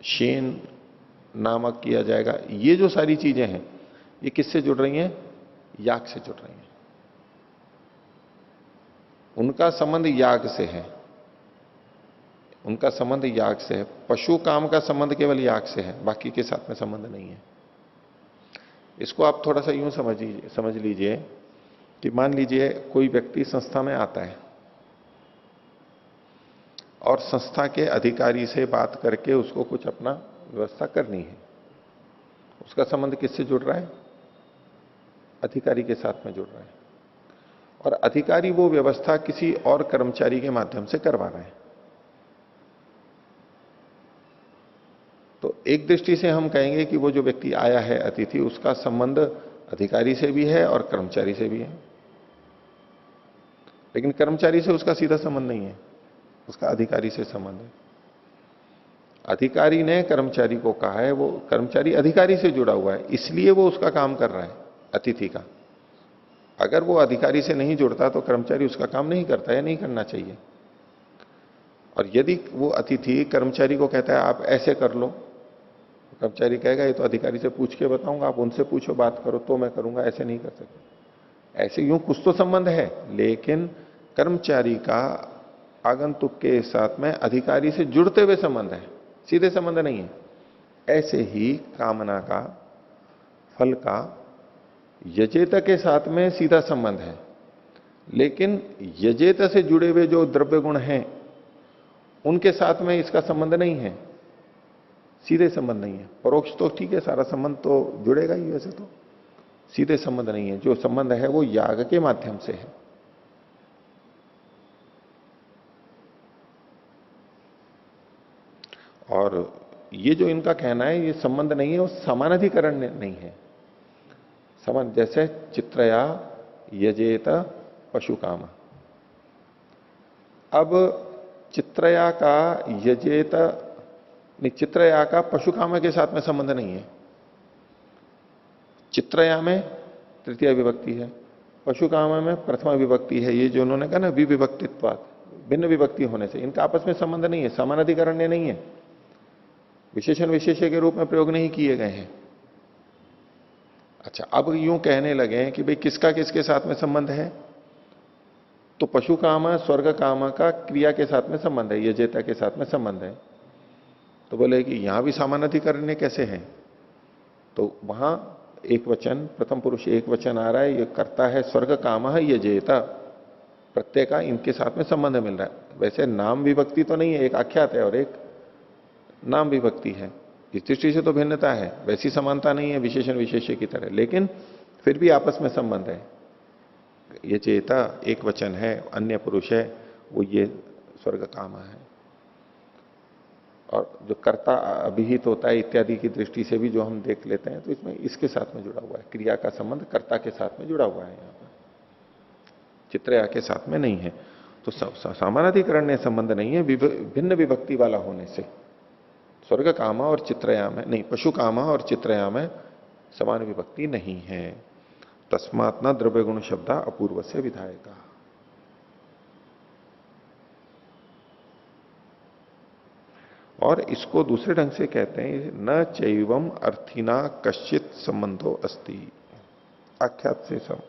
शेन नामक किया जाएगा, ये जो सारी चीजें हैं ये किससे जुड़ रही हैं? याग से जुड़ रही हैं। उनका संबंध याग से है, उनका संबंध याग से है। पशु काम का संबंध केवल याग से है, बाकी के साथ में संबंध नहीं है। इसको आप थोड़ा सा यूं समझ लीजिए कि मान लीजिए कोई व्यक्ति संस्था में आता है और संस्था के अधिकारी से बात करके उसको कुछ अपना व्यवस्था करनी है। उसका संबंध किससे जुड़ रहा है? अधिकारी के साथ में जुड़ रहा है, और अधिकारी वो व्यवस्था किसी और कर्मचारी के माध्यम से करवा रहा है। तो एक दृष्टि से हम कहेंगे कि वो जो व्यक्ति आया है अतिथि, उसका संबंध अधिकारी से भी है और कर्मचारी से भी है। लेकिन कर्मचारी से उसका सीधा संबंध नहीं है, उसका अधिकारी से संबंध है। अधिकारी ने कर्मचारी को कहा है, वो कर्मचारी अधिकारी से जुड़ा हुआ है, इसलिए वो उसका काम कर रहा है अतिथि का। अगर वो अधिकारी से नहीं जुड़ता तो कर्मचारी उसका काम नहीं करता है, नहीं करना चाहिए। और यदि वो अतिथि कर्मचारी को कहता है आप ऐसे कर लो, कर्मचारी कहेगा ये तो अधिकारी से पूछ के बताऊंगा, आप उनसे पूछो बात करो तो मैं करूंगा, ऐसे नहीं कर सकते। ऐसे यूं कुछ तो संबंध है, लेकिन कर्मचारी का आगंतुक के साथ में अधिकारी से जुड़ते हुए संबंध है, सीधे संबंध नहीं है। ऐसे ही कामना का, फल का यजेता के साथ में सीधा संबंध है, लेकिन यजेता से जुड़े हुए जो द्रव्य गुण हैं उनके साथ में इसका संबंध नहीं है, सीधे संबंध नहीं है। परोक्ष तो ठीक है, सारा संबंध तो जुड़ेगा ही, वैसे तो सीधे संबंध नहीं है। जो संबंध है वो याग के माध्यम से है। और ये जो इनका कहना है ये संबंध नहीं है, वो समानाधिकरण नहीं है। समान जैसे चित्रया यजेत पशु काम। अब चित्रया का यजेत नहीं, चित्रया का पशु काम के साथ में संबंध नहीं है। चित्रया में तृतीय विभक्ति है, पशु काम में प्रथमा विभक्ति है। ये जो उन्होंने कहा ना विविभक्तित्वात्, भिन्न विभक्ति होने से इनका आपस में संबंध नहीं है, समानाधिकरण नहीं है, विशेषण विशेष्य के रूप में प्रयोग नहीं किए गए हैं। अच्छा, अब यूं कहने लगे हैं कि भाई किसका किसके साथ में संबंध है, तो पशु काम स्वर्ग काम का क्रिया के साथ में संबंध है, यजेता के साथ में संबंध है। तो बोले कि यहां भी समानाधिकरण कैसे है, तो वहां एक वचन, प्रथम पुरुष एक वचन आ रहा है, ये करता है स्वर्ग काम है यजेता, प्रत्यय का इनके साथ में संबंध मिल रहा है। वैसे नाम विभक्ति तो नहीं है, एक आख्यात है और एक नाम विभक्ति है, इस दृष्टि से तो भिन्नता है, वैसी समानता नहीं है विशेषण विशेष्य की तरह, लेकिन फिर भी आपस में संबंध है। ये चेता एक वचन है, अन्य पुरुष है, वो ये स्वर्ग काम है। और जो कर्ता अभिहित होता है इत्यादि की दृष्टि से भी जो हम देख लेते हैं, तो इसमें इसके साथ में जुड़ा हुआ है, क्रिया का संबंध कर्ता के साथ में जुड़ा हुआ है, यहाँ पर चित्रया के साथ में नहीं है। तो समानाधिकरण ने संबंध नहीं है, भिन्न विभक्ति वाला होने से। स्वर्ग कामा और चित्रया में नहीं, पशु कामा और चित्रया में समान विभक्ति नहीं है। तस्मात् न द्रव्य गुण शब्द अपूर्व से विधायका। और इसको दूसरे ढंग से कहते हैं न चैवम अर्थिना कश्चित संबंधो अस्ति, आख्यात से सब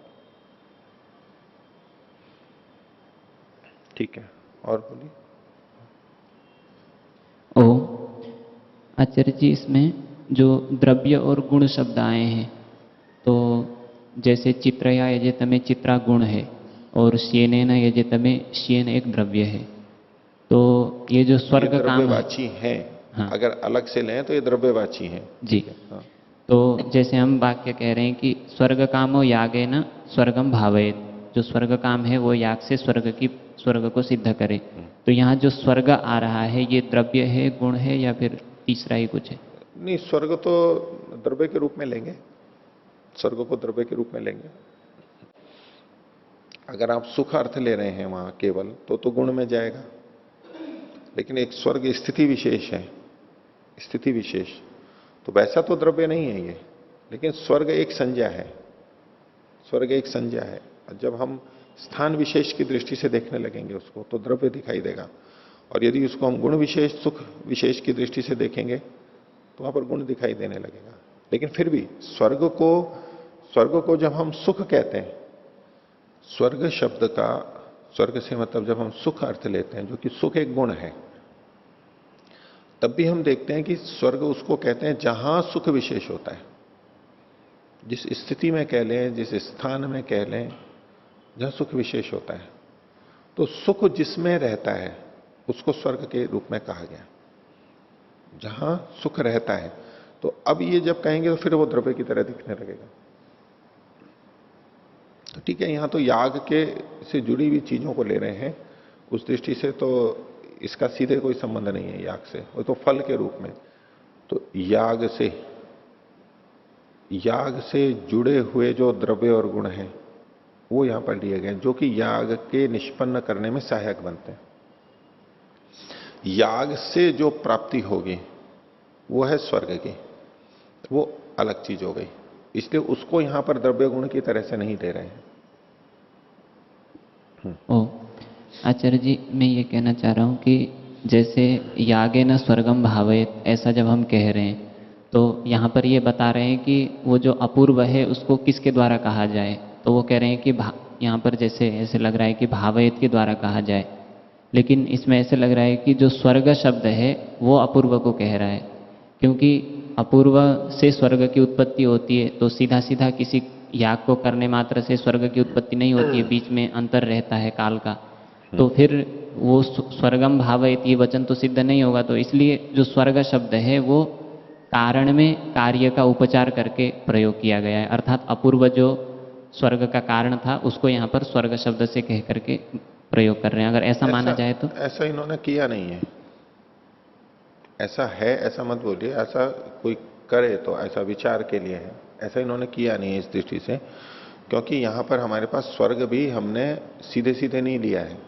ठीक है। और बोलिए। आचार्य जी, इसमें जो द्रव्य और गुण शब्द आए हैं, तो जैसे चित्रया यजेत में चित्रा गुण है और श्येनेन यजेत में श्येन एक द्रव्य है, तो ये जो स्वर्ग काम द्रव्यवाची है, हाँ। अगर अलग से लें तो ये द्रव्यवाची है जी। हाँ। तो जैसे हम वाक्य कह रहे हैं कि स्वर्ग कामो यागेन स्वर्गम भावयेत, जो स्वर्ग काम है वो याग से स्वर्ग को सिद्ध करे, तो यहाँ जो स्वर्ग आ रहा है ये द्रव्य है, गुण है, या फिर तीसरा ही कुछ है? नहीं, स्वर्ग तो द्रव्य के रूप में लेंगे, स्वर्ग को द्रव्य के रूप में लेंगे। अगर आप सुख अर्थ ले रहे हैं वहां केवल, तो गुण में जाएगा, लेकिन एक स्वर्ग स्थिति विशेष है, स्थिति विशेष, तो वैसा तो द्रव्य नहीं है ये, लेकिन स्वर्ग एक संज्ञा है, स्वर्ग एक संज्ञा है। जब हम स्थान विशेष की दृष्टि से देखने लगेंगे उसको, तो द्रव्य दिखाई देगा। और यदि उसको हम गुण विशेष, सुख विशेष की दृष्टि से देखेंगे तो वहां पर गुण दिखाई देने लगेगा। लेकिन फिर भी स्वर्ग को जब हम सुख कहते हैं, स्वर्ग शब्द का, स्वर्ग से मतलब जब हम सुख अर्थ लेते हैं, जो कि सुख एक गुण है, तब भी हम देखते हैं कि स्वर्ग उसको कहते हैं जहां सुख विशेष होता है। जिस स्थिति में कह लें, जिस स्थान में कह लें, जहां सुख विशेष होता है, तो सुख जिसमें रहता है उसको स्वर्ग के रूप में कहा गया, जहां सुख रहता है। तो अब ये जब कहेंगे तो फिर वो द्रव्य की तरह दिखने लगेगा। तो ठीक है, यहां तो याग के से जुड़ी हुई चीजों को ले रहे हैं, उस दृष्टि से तो इसका सीधे कोई संबंध नहीं है याग से, वो तो फल के रूप में। तो याग से जुड़े हुए जो द्रव्य और गुण हैं वो यहां पर लिए गए, जो कि याग के निष्पन्न करने में सहायक बनते हैं। याग से जो प्राप्ति होगी वो है स्वर्ग की, वो अलग चीज हो गई, इसलिए उसको यहां पर द्रव्य गुण की तरह से नहीं दे रहे हैं। ओ आचार्य जी, मैं ये कहना चाह रहा हूँ कि जैसे यागेन स्वर्गम भावेत, ऐसा जब हम कह रहे हैं तो यहाँ पर ये बता रहे हैं कि वो जो अपूर्व है उसको किसके द्वारा कहा जाए। तो वो कह रहे हैं कि यहाँ पर जैसे ऐसे लग रहा है कि भावेत के द्वारा कहा जाए, लेकिन इसमें ऐसे लग रहा है कि जो स्वर्ग शब्द है वो अपूर्व को कह रहा है, क्योंकि अपूर्व से स्वर्ग की उत्पत्ति होती है, तो सीधा सीधा किसी याग को करने मात्र से स्वर्ग की उत्पत्ति नहीं होती है, बीच में अंतर रहता है काल का। तो फिर वो स्वर्गम भावयति ये वचन तो सिद्ध नहीं होगा। तो इसलिए जो स्वर्ग शब्द है वो कारण में कार्य का उपचार करके प्रयोग किया गया है, अर्थात अपूर्व जो स्वर्ग का कारण था उसको यहाँ पर स्वर्ग शब्द से कह करके प्रयोग कर रहे हैं। अगर ऐसा माना जाए तो ऐसा इन्होंने किया नहीं है। ऐसा है ऐसा मत बोलिए, ऐसा कोई करे तो ऐसा विचार के लिए है, ऐसा इन्होंने किया नहीं है इस दृष्टि से। क्योंकि यहां पर हमारे पास स्वर्ग भी हमने सीधे सीधे नहीं लिया है,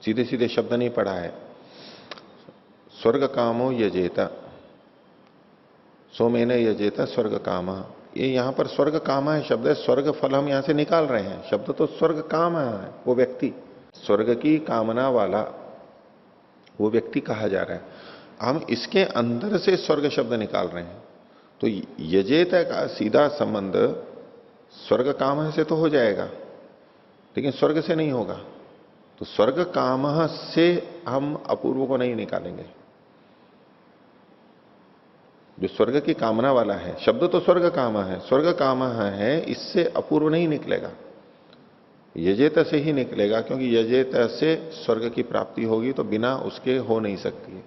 सीधे सीधे शब्द नहीं पढ़ा है। स्वर्ग कामो यजेता, सोमेन यजेता स्वर्ग कामा, ये यहां पर स्वर्ग कामा है शब्द है। स्वर्ग फल हम यहां से निकाल रहे हैं, शब्द तो स्वर्ग काम है, वो व्यक्ति स्वर्ग की कामना वाला वो व्यक्ति कहा जा रहा है। हम इसके अंदर से स्वर्ग शब्द निकाल रहे हैं, तो यजेत का सीधा संबंध स्वर्ग काम से तो हो जाएगा, लेकिन स्वर्ग से नहीं होगा। तो स्वर्ग काम से हम अपूर्व को नहीं निकालेंगे। जो स्वर्ग की कामना वाला है, शब्द तो स्वर्ग काम है, स्वर्ग काम है, इससे अपूर्व नहीं निकलेगा, यजेत से ही निकलेगा, क्योंकि यजेत से स्वर्ग की प्राप्ति होगी तो बिना उसके हो नहीं सकती है।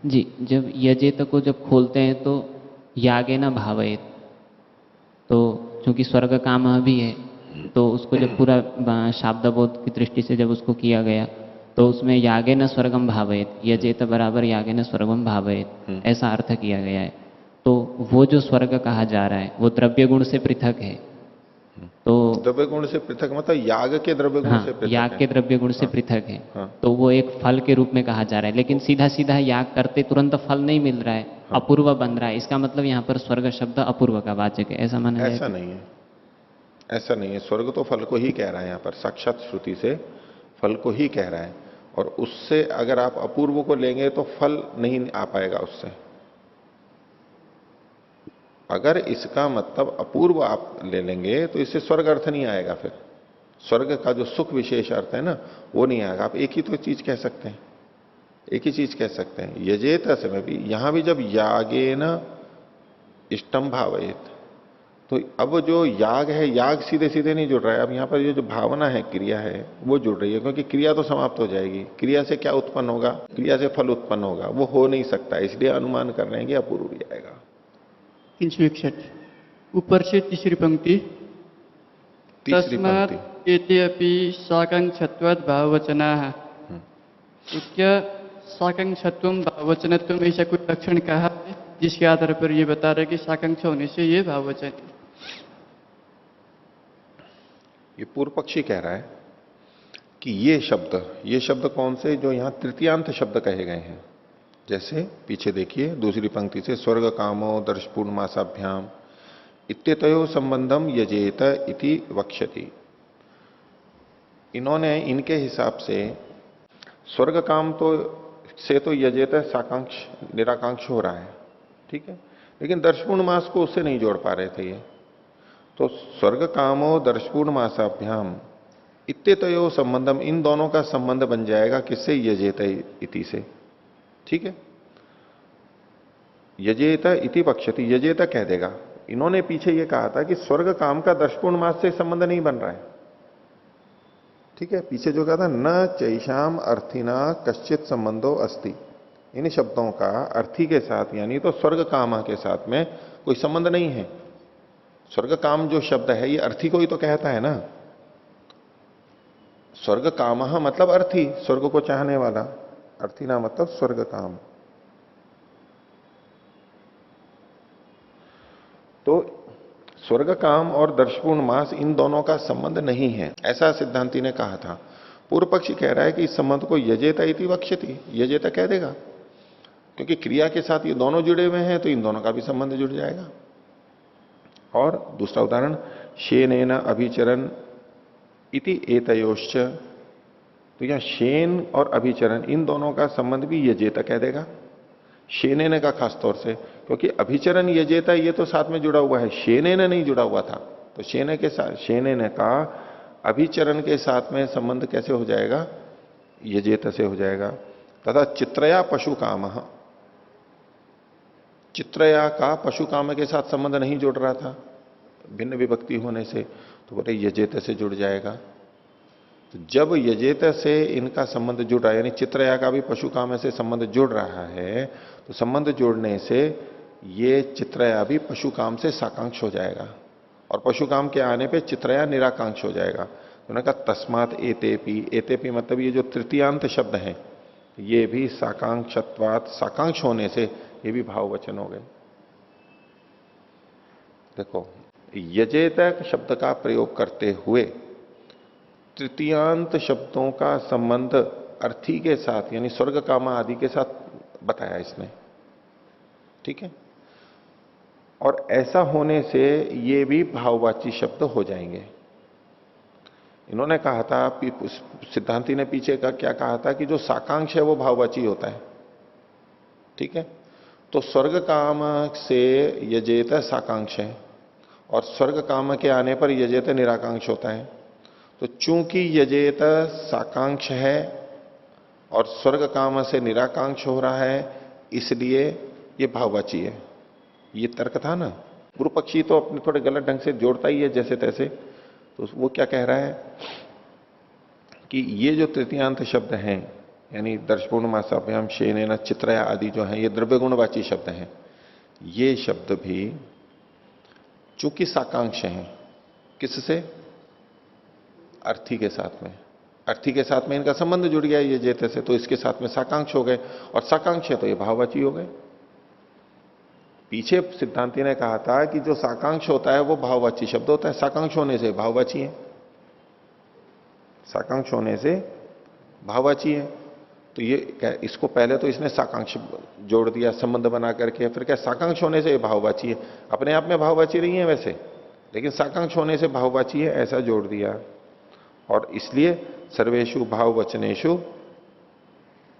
जी, जब यजेत को जब खोलते हैं तो यागे न भावेत, तो चूंकि स्वर्ग काम भी है तो उसको जब पूरा शाब्दबोध की दृष्टि से जब उसको किया गया तो उसमें यागे न स्वर्गम भावेत, यजेत बराबर यागे न स्वर्गम भावेत, ऐसा अर्थ किया गया है। तो वो जो स्वर्ग कहा जा रहा है वो द्रव्य गुण से पृथक है। तो द्रव्य गुण से पृथक मतलब याग के द्रव्य गुण से पृथक याग के द्रव्य गुण से पृथक है। तो वो एक फल के रूप में कहा जा रहा है, लेकिन सीधा सीधा याग करते तुरंत फल नहीं मिल रहा है, अपूर्व बन रहा है। इसका मतलब यहाँ पर स्वर्ग शब्द अपूर्व का वाचक है, ऐसा माना जाए? ऐसा नहीं है, ऐसा नहीं है। स्वर्ग तो फल को ही कह रहा है, यहाँ पर साक्षात श्रुति से फल को ही कह रहा है, और उससे अगर आप अपूर्व को लेंगे तो फल नहीं आ पाएगा उससे। अगर इसका मतलब अपूर्व आप ले लेंगे तो इससे स्वर्ग अर्थ नहीं आएगा, फिर स्वर्ग का जो सुख विशेष अर्थ है ना वो नहीं आएगा। आप एक ही तो चीज कह सकते हैं, एक ही चीज कह सकते हैं। यजेत में भी, यहां भी जब यागेन इष्टम भावयेत, तो अब जो याग है, याग सीधे सीधे नहीं जुड़ रहा है। अब यहां पर ये जो भावना है, क्रिया है, वो जुड़ रही है, क्योंकि क्रिया तो समाप्त हो जाएगी। क्रिया से क्या उत्पन्न होगा? क्रिया से फल उत्पन्न होगा, वो हो नहीं सकता, इसलिए अनुमान कर रहे हैं कि अपूर्व भी आएगा। 361 ऊपर से तीसरी पंक्ति, तस्मात् एते अपि साकांक्षत्वात् भाववचनाः। क्या साकांक्षत्वम भाववचनत्वम ऐसा कोई लक्षण कहा है जिसके आधार पर ये बता रहे कि साकांक्षा होने से ये भाववचन है? ये पूर्व पक्षी कह रहा है कि ये शब्द कौन से, जो यहां तृतीयांत शब्द कहे गए हैं। जैसे पीछे देखिए दूसरी पंक्ति से, स्वर्ग कामो दर्शपूर्ण मासाभ्याम इत्यतयो संबंधम यजेत इति वक्ष्यति। इन्होंने इनके हिसाब से स्वर्ग काम तो यजेत साकांक्ष निराकांक्ष हो रहा है, ठीक है, लेकिन दर्शपूर्ण मास को उससे नहीं जोड़ पा रहे थे ये। तो स्वर्ग कामो दर्शपूर्ण मासाभ्याम इत्यतयो संबंधम, इन दोनों का संबंध बन जाएगा किससे? यजेत इति से, ठीक है। यजेत इति पक्षति, यजेत कह देगा। इन्होंने पीछे ये कहा था कि स्वर्ग काम का दर्शपूर्ण मास से संबंध नहीं बन रहा है, ठीक है। पीछे जो कहा था, न चैशाम अर्थिना कश्चित संबंधो अस्ति, इन शब्दों का अर्थी के साथ यानी तो स्वर्ग कामा के साथ में कोई संबंध नहीं है। स्वर्ग काम जो शब्द है ये अर्थी को ही तो कहता है ना। स्वर्ग कामा मतलब अर्थी, स्वर्ग को चाहने वाला, अर्थिना मतलब स्वर्ग काम। तो स्वर्ग काम और दर्शपूर्ण मास इन दोनों का संबंध नहीं है, ऐसा सिद्धांति ने कहा था। पूर्व पक्षी कह रहा है कि इस संबंध को यजेत इति वक्ष्यति, यजेत कह देगा, क्योंकि क्रिया के साथ ये दोनों जुड़े हुए हैं तो इन दोनों का भी संबंध जुड़ जाएगा। और दूसरा उदाहरण, शेनेन अभिचरण इति एतयोश्च, तो यहां शेन और अभिचरण इन दोनों का संबंध भी यजेत कह देगा, शेनेन का खास तौर से, क्योंकि अभिचरण यजेत ये तो साथ में जुड़ा हुआ है, शेनेन नहीं जुड़ा हुआ था। तो शेने के साथ, शेनेन का अभिचरण के साथ में संबंध कैसे हो जाएगा, यजेत से हो जाएगा। तथा चित्रया पशु काम, चित्रया का पशु काम के साथ संबंध नहीं जुड़ रहा था भिन्न विभक्ति होने से, तो बोले यजेत से जुड़ जाएगा। तो जब यजेत से इनका संबंध जुड़ रहा है, यानी चित्रया का भी पशु काम से संबंध जुड़ रहा है, तो संबंध जुड़ने से ये चित्रया भी पशु काम से साकांक्ष हो जाएगा, और पशु काम के आने पे चित्रया निराकांक्ष हो जाएगा। तो उन्होंने कहा तस्मात एतेपि, एतेपि मतलब ये जो तृतीयांत शब्द हैं ये भी साकांक्षत्वात्, साकांक्ष होने से ये भी भाववचन हो गए। देखो यजेतक शब्द का प्रयोग करते हुए तृतीयांत शब्दों का संबंध अर्थी के साथ यानी स्वर्ग कामा आदि के साथ बताया इसने, ठीक है। और ऐसा होने से ये भी भाववाची शब्द हो जाएंगे। इन्होंने कहा था, सिद्धांति ने पीछे का क्या कहा था कि जो साकांक्ष है वो भाववाची होता है, ठीक है। तो स्वर्ग काम से यजेत साकांक्ष है और स्वर्ग काम के आने पर यजेत निराकांक्ष होता है। तो चूंकि यजेत साकांक्ष है और स्वर्ग काम से निराकांक्ष हो रहा है, इसलिए ये भाववाची है। ये तर्क था ना। पूर्व पक्षी तो अपने थोड़े गलत ढंग से जोड़ता ही है जैसे तैसे। तो वो क्या कह रहा है कि ये जो तृतीयांत शब्द हैं, यानी दर्शपूर्णमासाभ्याम शेनेन चित्रया आदि जो हैं, ये द्रव्य गुणवाची शब्द हैं। ये शब्द भी चूंकि साकांक्ष हैं, किससे? अर्थी के साथ में। अर्थी के साथ में इनका संबंध जुड़ गया ये जेते से, तो इसके साथ में साकांक्ष हो गए, और साकांक्ष है तो ये भाववाची हो गए। पीछे सिद्धांति ने कहा था कि जो साकांक्ष होता है वो भाववाची शब्द होता है, साकांक्ष होने से भाववाची है, साकांक्ष होने से भाववाची है। तो ये इसको पहले तो इसने साकांक्ष जोड़ दिया संबंध बना करके, फिर क्या साकांक्ष होने से ये भाववाची है। अपने आप में भाववाची नहीं है वैसे, लेकिन साकांक्ष होने से भाववाची है ऐसा जोड़ दिया। और इसलिए सर्वेषु भाववचनेषु,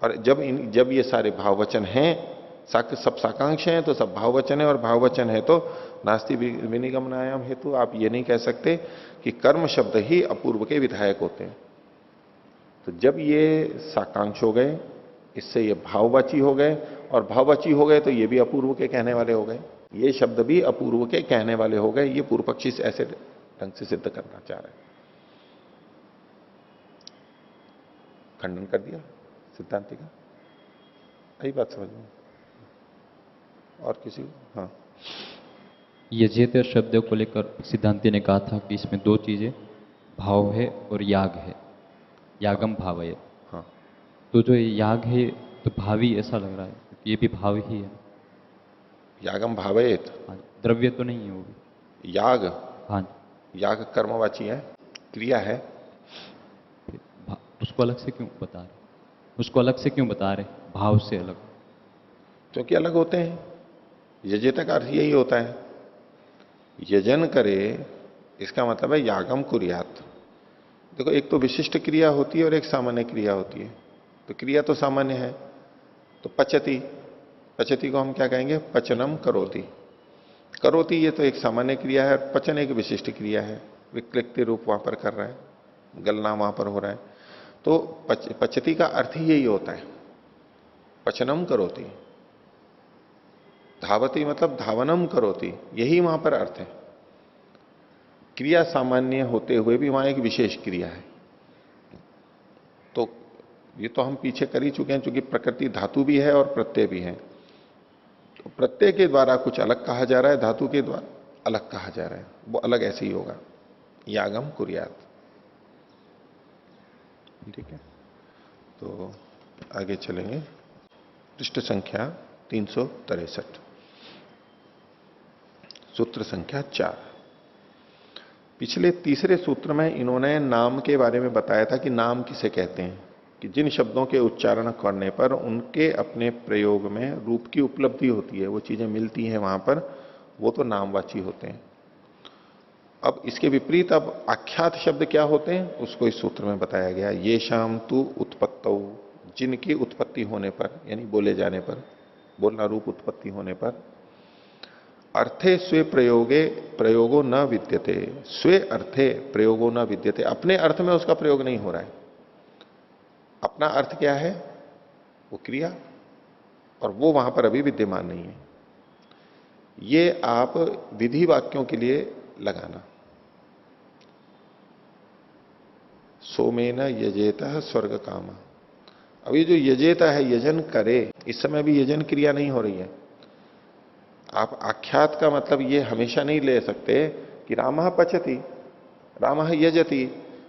और जब ये सारे भाववचन हैं, सब साकांक्ष हैं तो सब भाववचन है, और भाववचन है तो नास्ति विनिगमनायाम हेतु। आप ये नहीं कह सकते कि कर्म शब्द ही अपूर्व के विधायक होते हैं। तो जब ये साकांक्ष हो गए, इससे ये भाववाची हो गए, और भाववाची हो गए तो ये भी अपूर्व के कहने वाले हो गए, ये शब्द भी अपूर्व के कहने वाले हो गए। ये पूर्व पक्षी ऐसे ढंग से सिद्ध करना चाह रहे हैं। खंडन कर दिया सिद्धांति का, यही बात समझ में। और किसी को? हाँ, यजेत शब्द को लेकर सिद्धांति ने कहा था कि इसमें दो चीजें भाव है और याग है, यागम भाव है। हाँ, तो जो ये याग है तो भावी ऐसा लग रहा है, ये भी भाव ही है। यागम भावेत, हाँ, द्रव्य तो नहीं है वो भी। याग, हाँ, याग कर्मवाची है, क्रिया है। उसको अलग से क्यों बता रहे, उसको अलग से क्यों बता रहे, भाव से अलग? क्योंकि अलग होते हैं। यजेत का अर्थ यही होता है, यजन करे, इसका मतलब है यागम कुर्यात। देखो, एक तो विशिष्ट क्रिया होती है और एक सामान्य क्रिया होती है। तो क्रिया तो सामान्य है, तो पचती, पचती को हम क्या कहेंगे? पचनम करोति। करोति ये तो एक सामान्य क्रिया है, पचन एक विशिष्ट क्रिया है, विक्लिप्ति रूप वहां पर कर रहा है, गलना वहां पर हो रहा है। तो पचती का अर्थ ही यही होता है, पचनम करोति। धावती मतलब धावनम करोति, यही वहां पर अर्थ है। क्रिया सामान्य होते हुए भी वहां एक विशेष क्रिया है। तो ये तो हम पीछे कर ही चुके हैं, चूंकि प्रकृति धातु भी है और प्रत्यय भी है। तो प्रत्यय के द्वारा कुछ अलग कहा जा रहा है, धातु के द्वारा अलग कहा जा रहा है, वो अलग ऐसे ही होगा, यागम कुर्यात। ठीक है, तो आगे चलेंगे। पृष्ठ संख्या 363, सूत्र संख्या 4। पिछले तीसरे सूत्र में इन्होंने नाम के बारे में बताया था कि नाम किसे कहते हैं, कि जिन शब्दों के उच्चारण करने पर उनके अपने प्रयोग में रूप की उपलब्धि होती है, वो चीजें मिलती हैं वहां पर, वो तो नामवाची होते हैं। अब इसके विपरीत अब आख्यात शब्द क्या होते हैं उसको इस सूत्र में बताया गया। ये शाम तु उत्पत्तौ, जिनकी उत्पत्ति होने पर यानी बोले जाने पर, बोलना रूप उत्पत्ति होने पर, अर्थे स्वे प्रयोगे प्रयोगो न विद्यते, स्वे अर्थे प्रयोगो न विद्यते, अपने अर्थ में उसका प्रयोग नहीं हो रहा है। अपना अर्थ क्या है? वो क्रिया, और वो वहां पर अभी विद्यमान नहीं है। ये आप विधि वाक्यों के लिए लगाना। सोमेन यजेता स्वर्ग काम। अब ये जो यजेता है, यजन करे, इस समय भी यजन क्रिया नहीं हो रही है। आप आख्यात का मतलब ये हमेशा नहीं ले सकते कि रामः पचति, रामः यजति।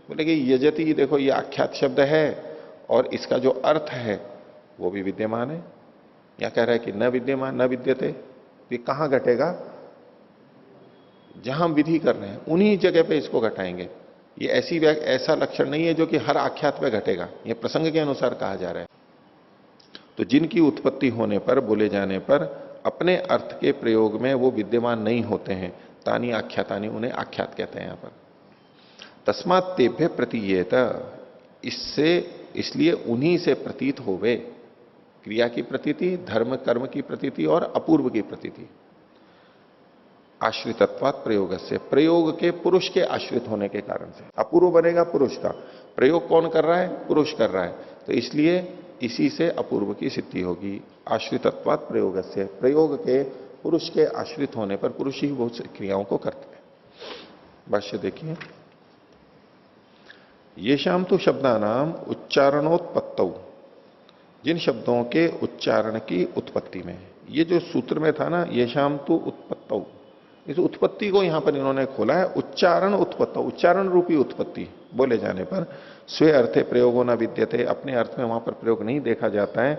बोले कि यजति, देखो ये आख्यात शब्द है और इसका जो अर्थ है वो भी विद्यमान है। या कह रहा है कि न विद्यमान न विद्यते, ये कहां घटेगा? जहां हम विधि कर रहे हैं उन्हीं जगह पे इसको घटाएंगे। ये ऐसा लक्षण नहीं है जो कि हर आख्यात पे घटेगा, ये प्रसंग के अनुसार कहा जा रहा है। तो जिनकी उत्पत्ति होने पर, बोले जाने पर अपने अर्थ के प्रयोग में वो विद्यमान नहीं होते हैं, तानी आख्यातानी, उन्हें आख्यात कहते हैं यहां पर। तस्मात् तेभ्य प्रतीयेत, इससे, इसलिए उन्हीं से प्रतीत होवे, क्रिया की प्रतीति, धर्म कर्म की प्रतीति और अपूर्व की प्रतीति। आश्रितत्वात् प्रयोग से, प्रयोग के पुरुष के आश्रित होने के कारण से। अपूर्व बनेगा पुरुष का, प्रयोग कौन कर रहा है? पुरुष कर रहा है, तो इसलिए इसी से अपूर्व की सिद्धि होगी। आश्रितत्वात् प्रयोग से, प्रयोग के पुरुष के आश्रित होने पर पुरुष ही बहुत सी क्रियाओं को करते हैं। भाष्य देखिए, ये शाम तो शब्दानाम उच्चारणोत्पत्तौ, जिन शब्दों के उच्चारण की उत्पत्ति में, ये जो सूत्र में था ना, ये शाम तो उत्पत्तौ, इस उत्पत्ति को यहां पर इन्होंने खोला है। उच्चारण उत्पत्तौ, उच्चारण रूपी उत्पत्ति, बोले जाने पर स्वे अर्थे प्रयोगो न विद्यते, अपने अर्थ में वहां पर प्रयोग नहीं देखा जाता है।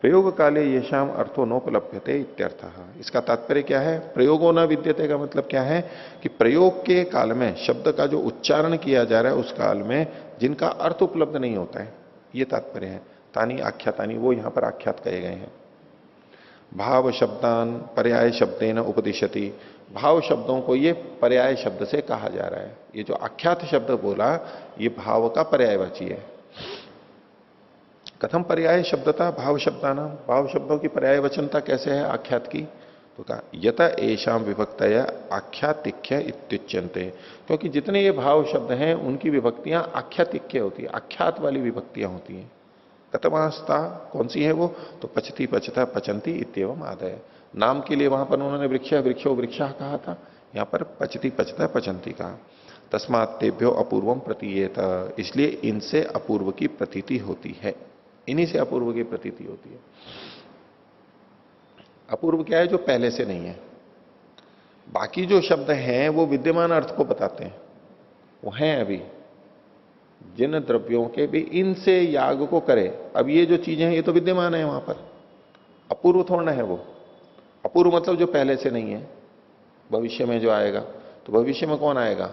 प्रयोग काले ये शाम अर्थो नोपलभ्यते इत्यर्थः। इसका तात्पर्य क्या है? प्रयोगो न विद्यते का मतलब क्या है कि प्रयोग के काल में शब्द का जो उच्चारण किया जा रहा है उस काल में जिनका अर्थ उपलब्ध नहीं होता है, ये तात्पर्य है। तानी आख्यातानी, वो यहां पर आख्यात कहे गए हैं। भाव शब्दान पर्याय शब्देन उपदिशति, भाव शब्दों को ये पर्याय शब्द से कहा जा रहा है। ये जो आख्यात शब्द बोला ये भाव का पर्यायवाची है। कथम पर्याय शब्दता भाव शब्दाना, भाव शब्दों की पर्याय वचनता कैसे है आख्यात की? तो कहा यत एषाम विभक्तय आख्यातिक्य इत्युच्यन्ते, क्योंकि जितने ये भाव शब्द हैं उनकी विभक्तियां आख्यातिक्य होती है, आख्यात वाली विभक्तियां होती हैं। कतमास्ता, कौन सी है वो? तो पचती पचता पचंती इत्येवम आदय। नाम के लिए वहां पर उन्होंने वृक्ष वृक्षो वृक्षा कहा था, यहां पर पचती पचता पचंती कहा। तस्मात् तेभ्यो अपूर्वम प्रतीयेत, इसलिए इनसे अपूर्व की प्रतीति होती है, इन्हीं से अपूर्व की प्रतीति होती है। अपूर्व क्या है? जो पहले से नहीं है। बाकी जो शब्द हैं वो विद्यमान अर्थ को बताते हैं, वो हैं अभी, जिन द्रव्यों के भी इनसे याग को करे। अब ये जो चीजें हैं ये तो विद्यमान है वहां पर, अपूर्व थोड़ा है वो। अपूर्व मतलब जो पहले से नहीं है, भविष्य में जो आएगा। तो भविष्य में कौन आएगा?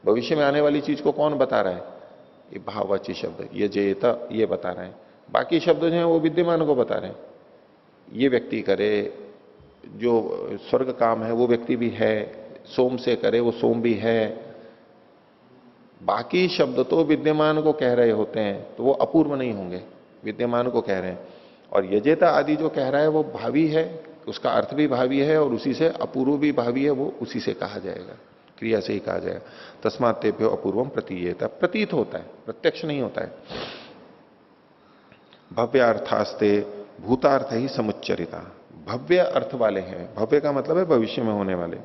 भविष्य में आने वाली चीज को कौन बता रहा है? ये भाववाची शब्द, ये जेता, ये बता रहे हैं। बाकी शब्द जो हैं वो विद्यमान को बता रहे हैं। ये व्यक्ति करे, जो स्वर्ग काम है वो व्यक्ति भी है, सोम से करे वो सोम भी है। बाकी शब्द तो विद्यमान को कह रहे होते हैं, तो वो अपूर्व नहीं होंगे, विद्यमान को कह रहे हैं। और यजेता आदि जो कह रहा है वो भावी है, उसका अर्थ भी भावी है और उसी से अपूर्व भी भावी है, वो उसी से कहा जाएगा, क्रिया से ही कहा जाएगा। तस्मात् तेभ्यो अपूर्वम प्रतीयेत, प्रतीत होता है, प्रत्यक्ष नहीं होता है। भव्यार्थास्ते भूतार्थ ही समुच्चरिता, भव्य अर्थ वाले हैं। भव्य का मतलब है भविष्य में होने वाले,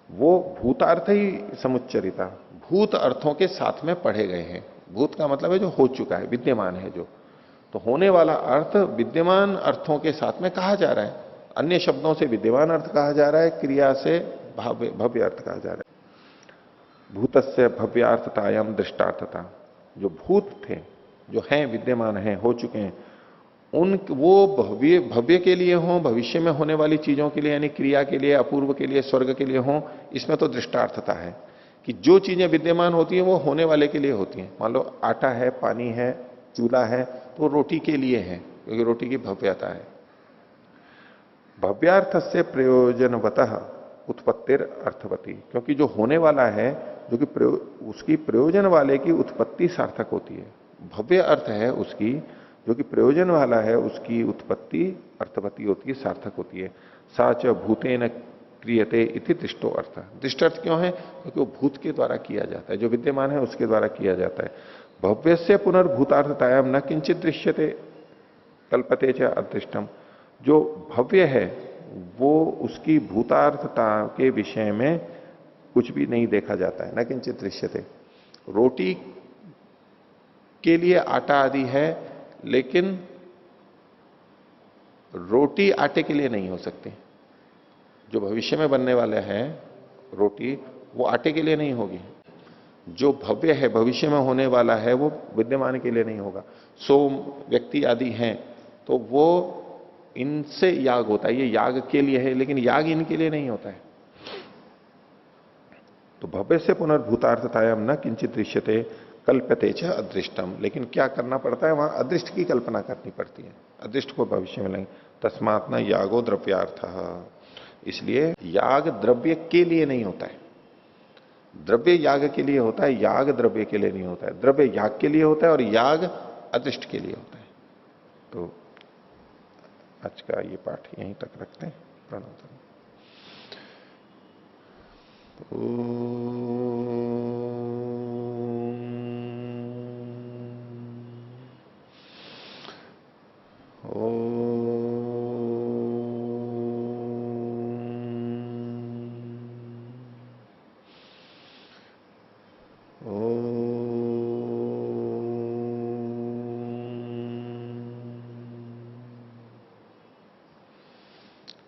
वो भूतार्थ ही समुच्चरिता, भूत अर्थों के साथ में पढ़े गए हैं। भूत का मतलब है जो हो चुका है, विद्यमान है जो, तो होने वाला अर्थ विद्यमान अर्थों के साथ में कहा जा रहा है। अन्य शब्दों से विद्यमान अर्थ कहा जा रहा है, क्रिया से भव्य अर्थ कहा जा रहा है। भूतस्य भव्यार्थतायाम दृष्टार्थता, जो भूत थे, जो हैं, विद्यमान हैं, हो चुके हैं, उन वो भव्य के लिए हों, भविष्य में होने वाली चीजों के लिए, यानी क्रिया के लिए, अपूर्व के लिए, स्वर्ग के लिए हों, इसमें तो दृष्टार्थता है कि जो चीजें विद्यमान होती हैं वो होने वाले के लिए होती हैं। मान लो आटा है, पानी है, चूल्हा है, तो रोटी के लिए है, क्योंकि रोटी की भव्यता है। भव्यार्थ से प्रयोजनवतः उत्पत्तिर अर्थवती, क्योंकि जो होने वाला है, जो कि उसकी प्रयोजन वाले की उत्पत्ति सार्थक होती है। भव्य अर्थ है उसकी, जो कि प्रयोजन वाला है उसकी उत्पत्ति अर्थवती होती है, सार्थक होती है। साच भूतेन क्रियते इति दृष्टो अर्थ। दृष्ट अर्थ क्यों है? क्योंकि वो भूत के द्वारा किया जाता है, जो विद्यमान है उसके द्वारा किया जाता है। भव्य से पुनर्भूतार्थतायाम न किंचित दृश्यते कल्पते च अदृष्टम। जो भव्य है वो उसकी भूतार्थता के विषय में कुछ भी नहीं देखा जाता है, न किंचित दृश्यते। रोटी के लिए आटा आदि है, लेकिन रोटी आटे के लिए नहीं हो सकती। जो भविष्य में बनने वाला है रोटी, वो आटे के लिए नहीं होगी। जो भव्य है, भविष्य में होने वाला है, वो विद्यमान के लिए नहीं होगा। सोम व्यक्ति आदि हैं, तो वो इनसे याग होता है, ये याग के लिए है, लेकिन याग इनके लिए नहीं होता है। तो भव्य से पुनर्भूतार्थतायाम न किंचित दृश्यते कल्पते च अदृष्टम। लेकिन क्या करना पड़ता है? वहां अदृष्ट की कल्पना करनी पड़ती है, अदृष्ट को भविष्य में लेंगे। तस्मात् न यागो द्रव्यार्थ। इसलिए याग द्रव्य के लिए नहीं होता है। द्रव्य याग के लिए होता है, याग द्रव्य के लिए नहीं होता है। द्रव्य याग के लिए होता है और याग अदृष्ट के लिए होता है। तो आज का ये पाठ यहीं तक रखते हैं। प्रणव।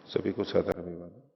सभी को सादर अभिवादन।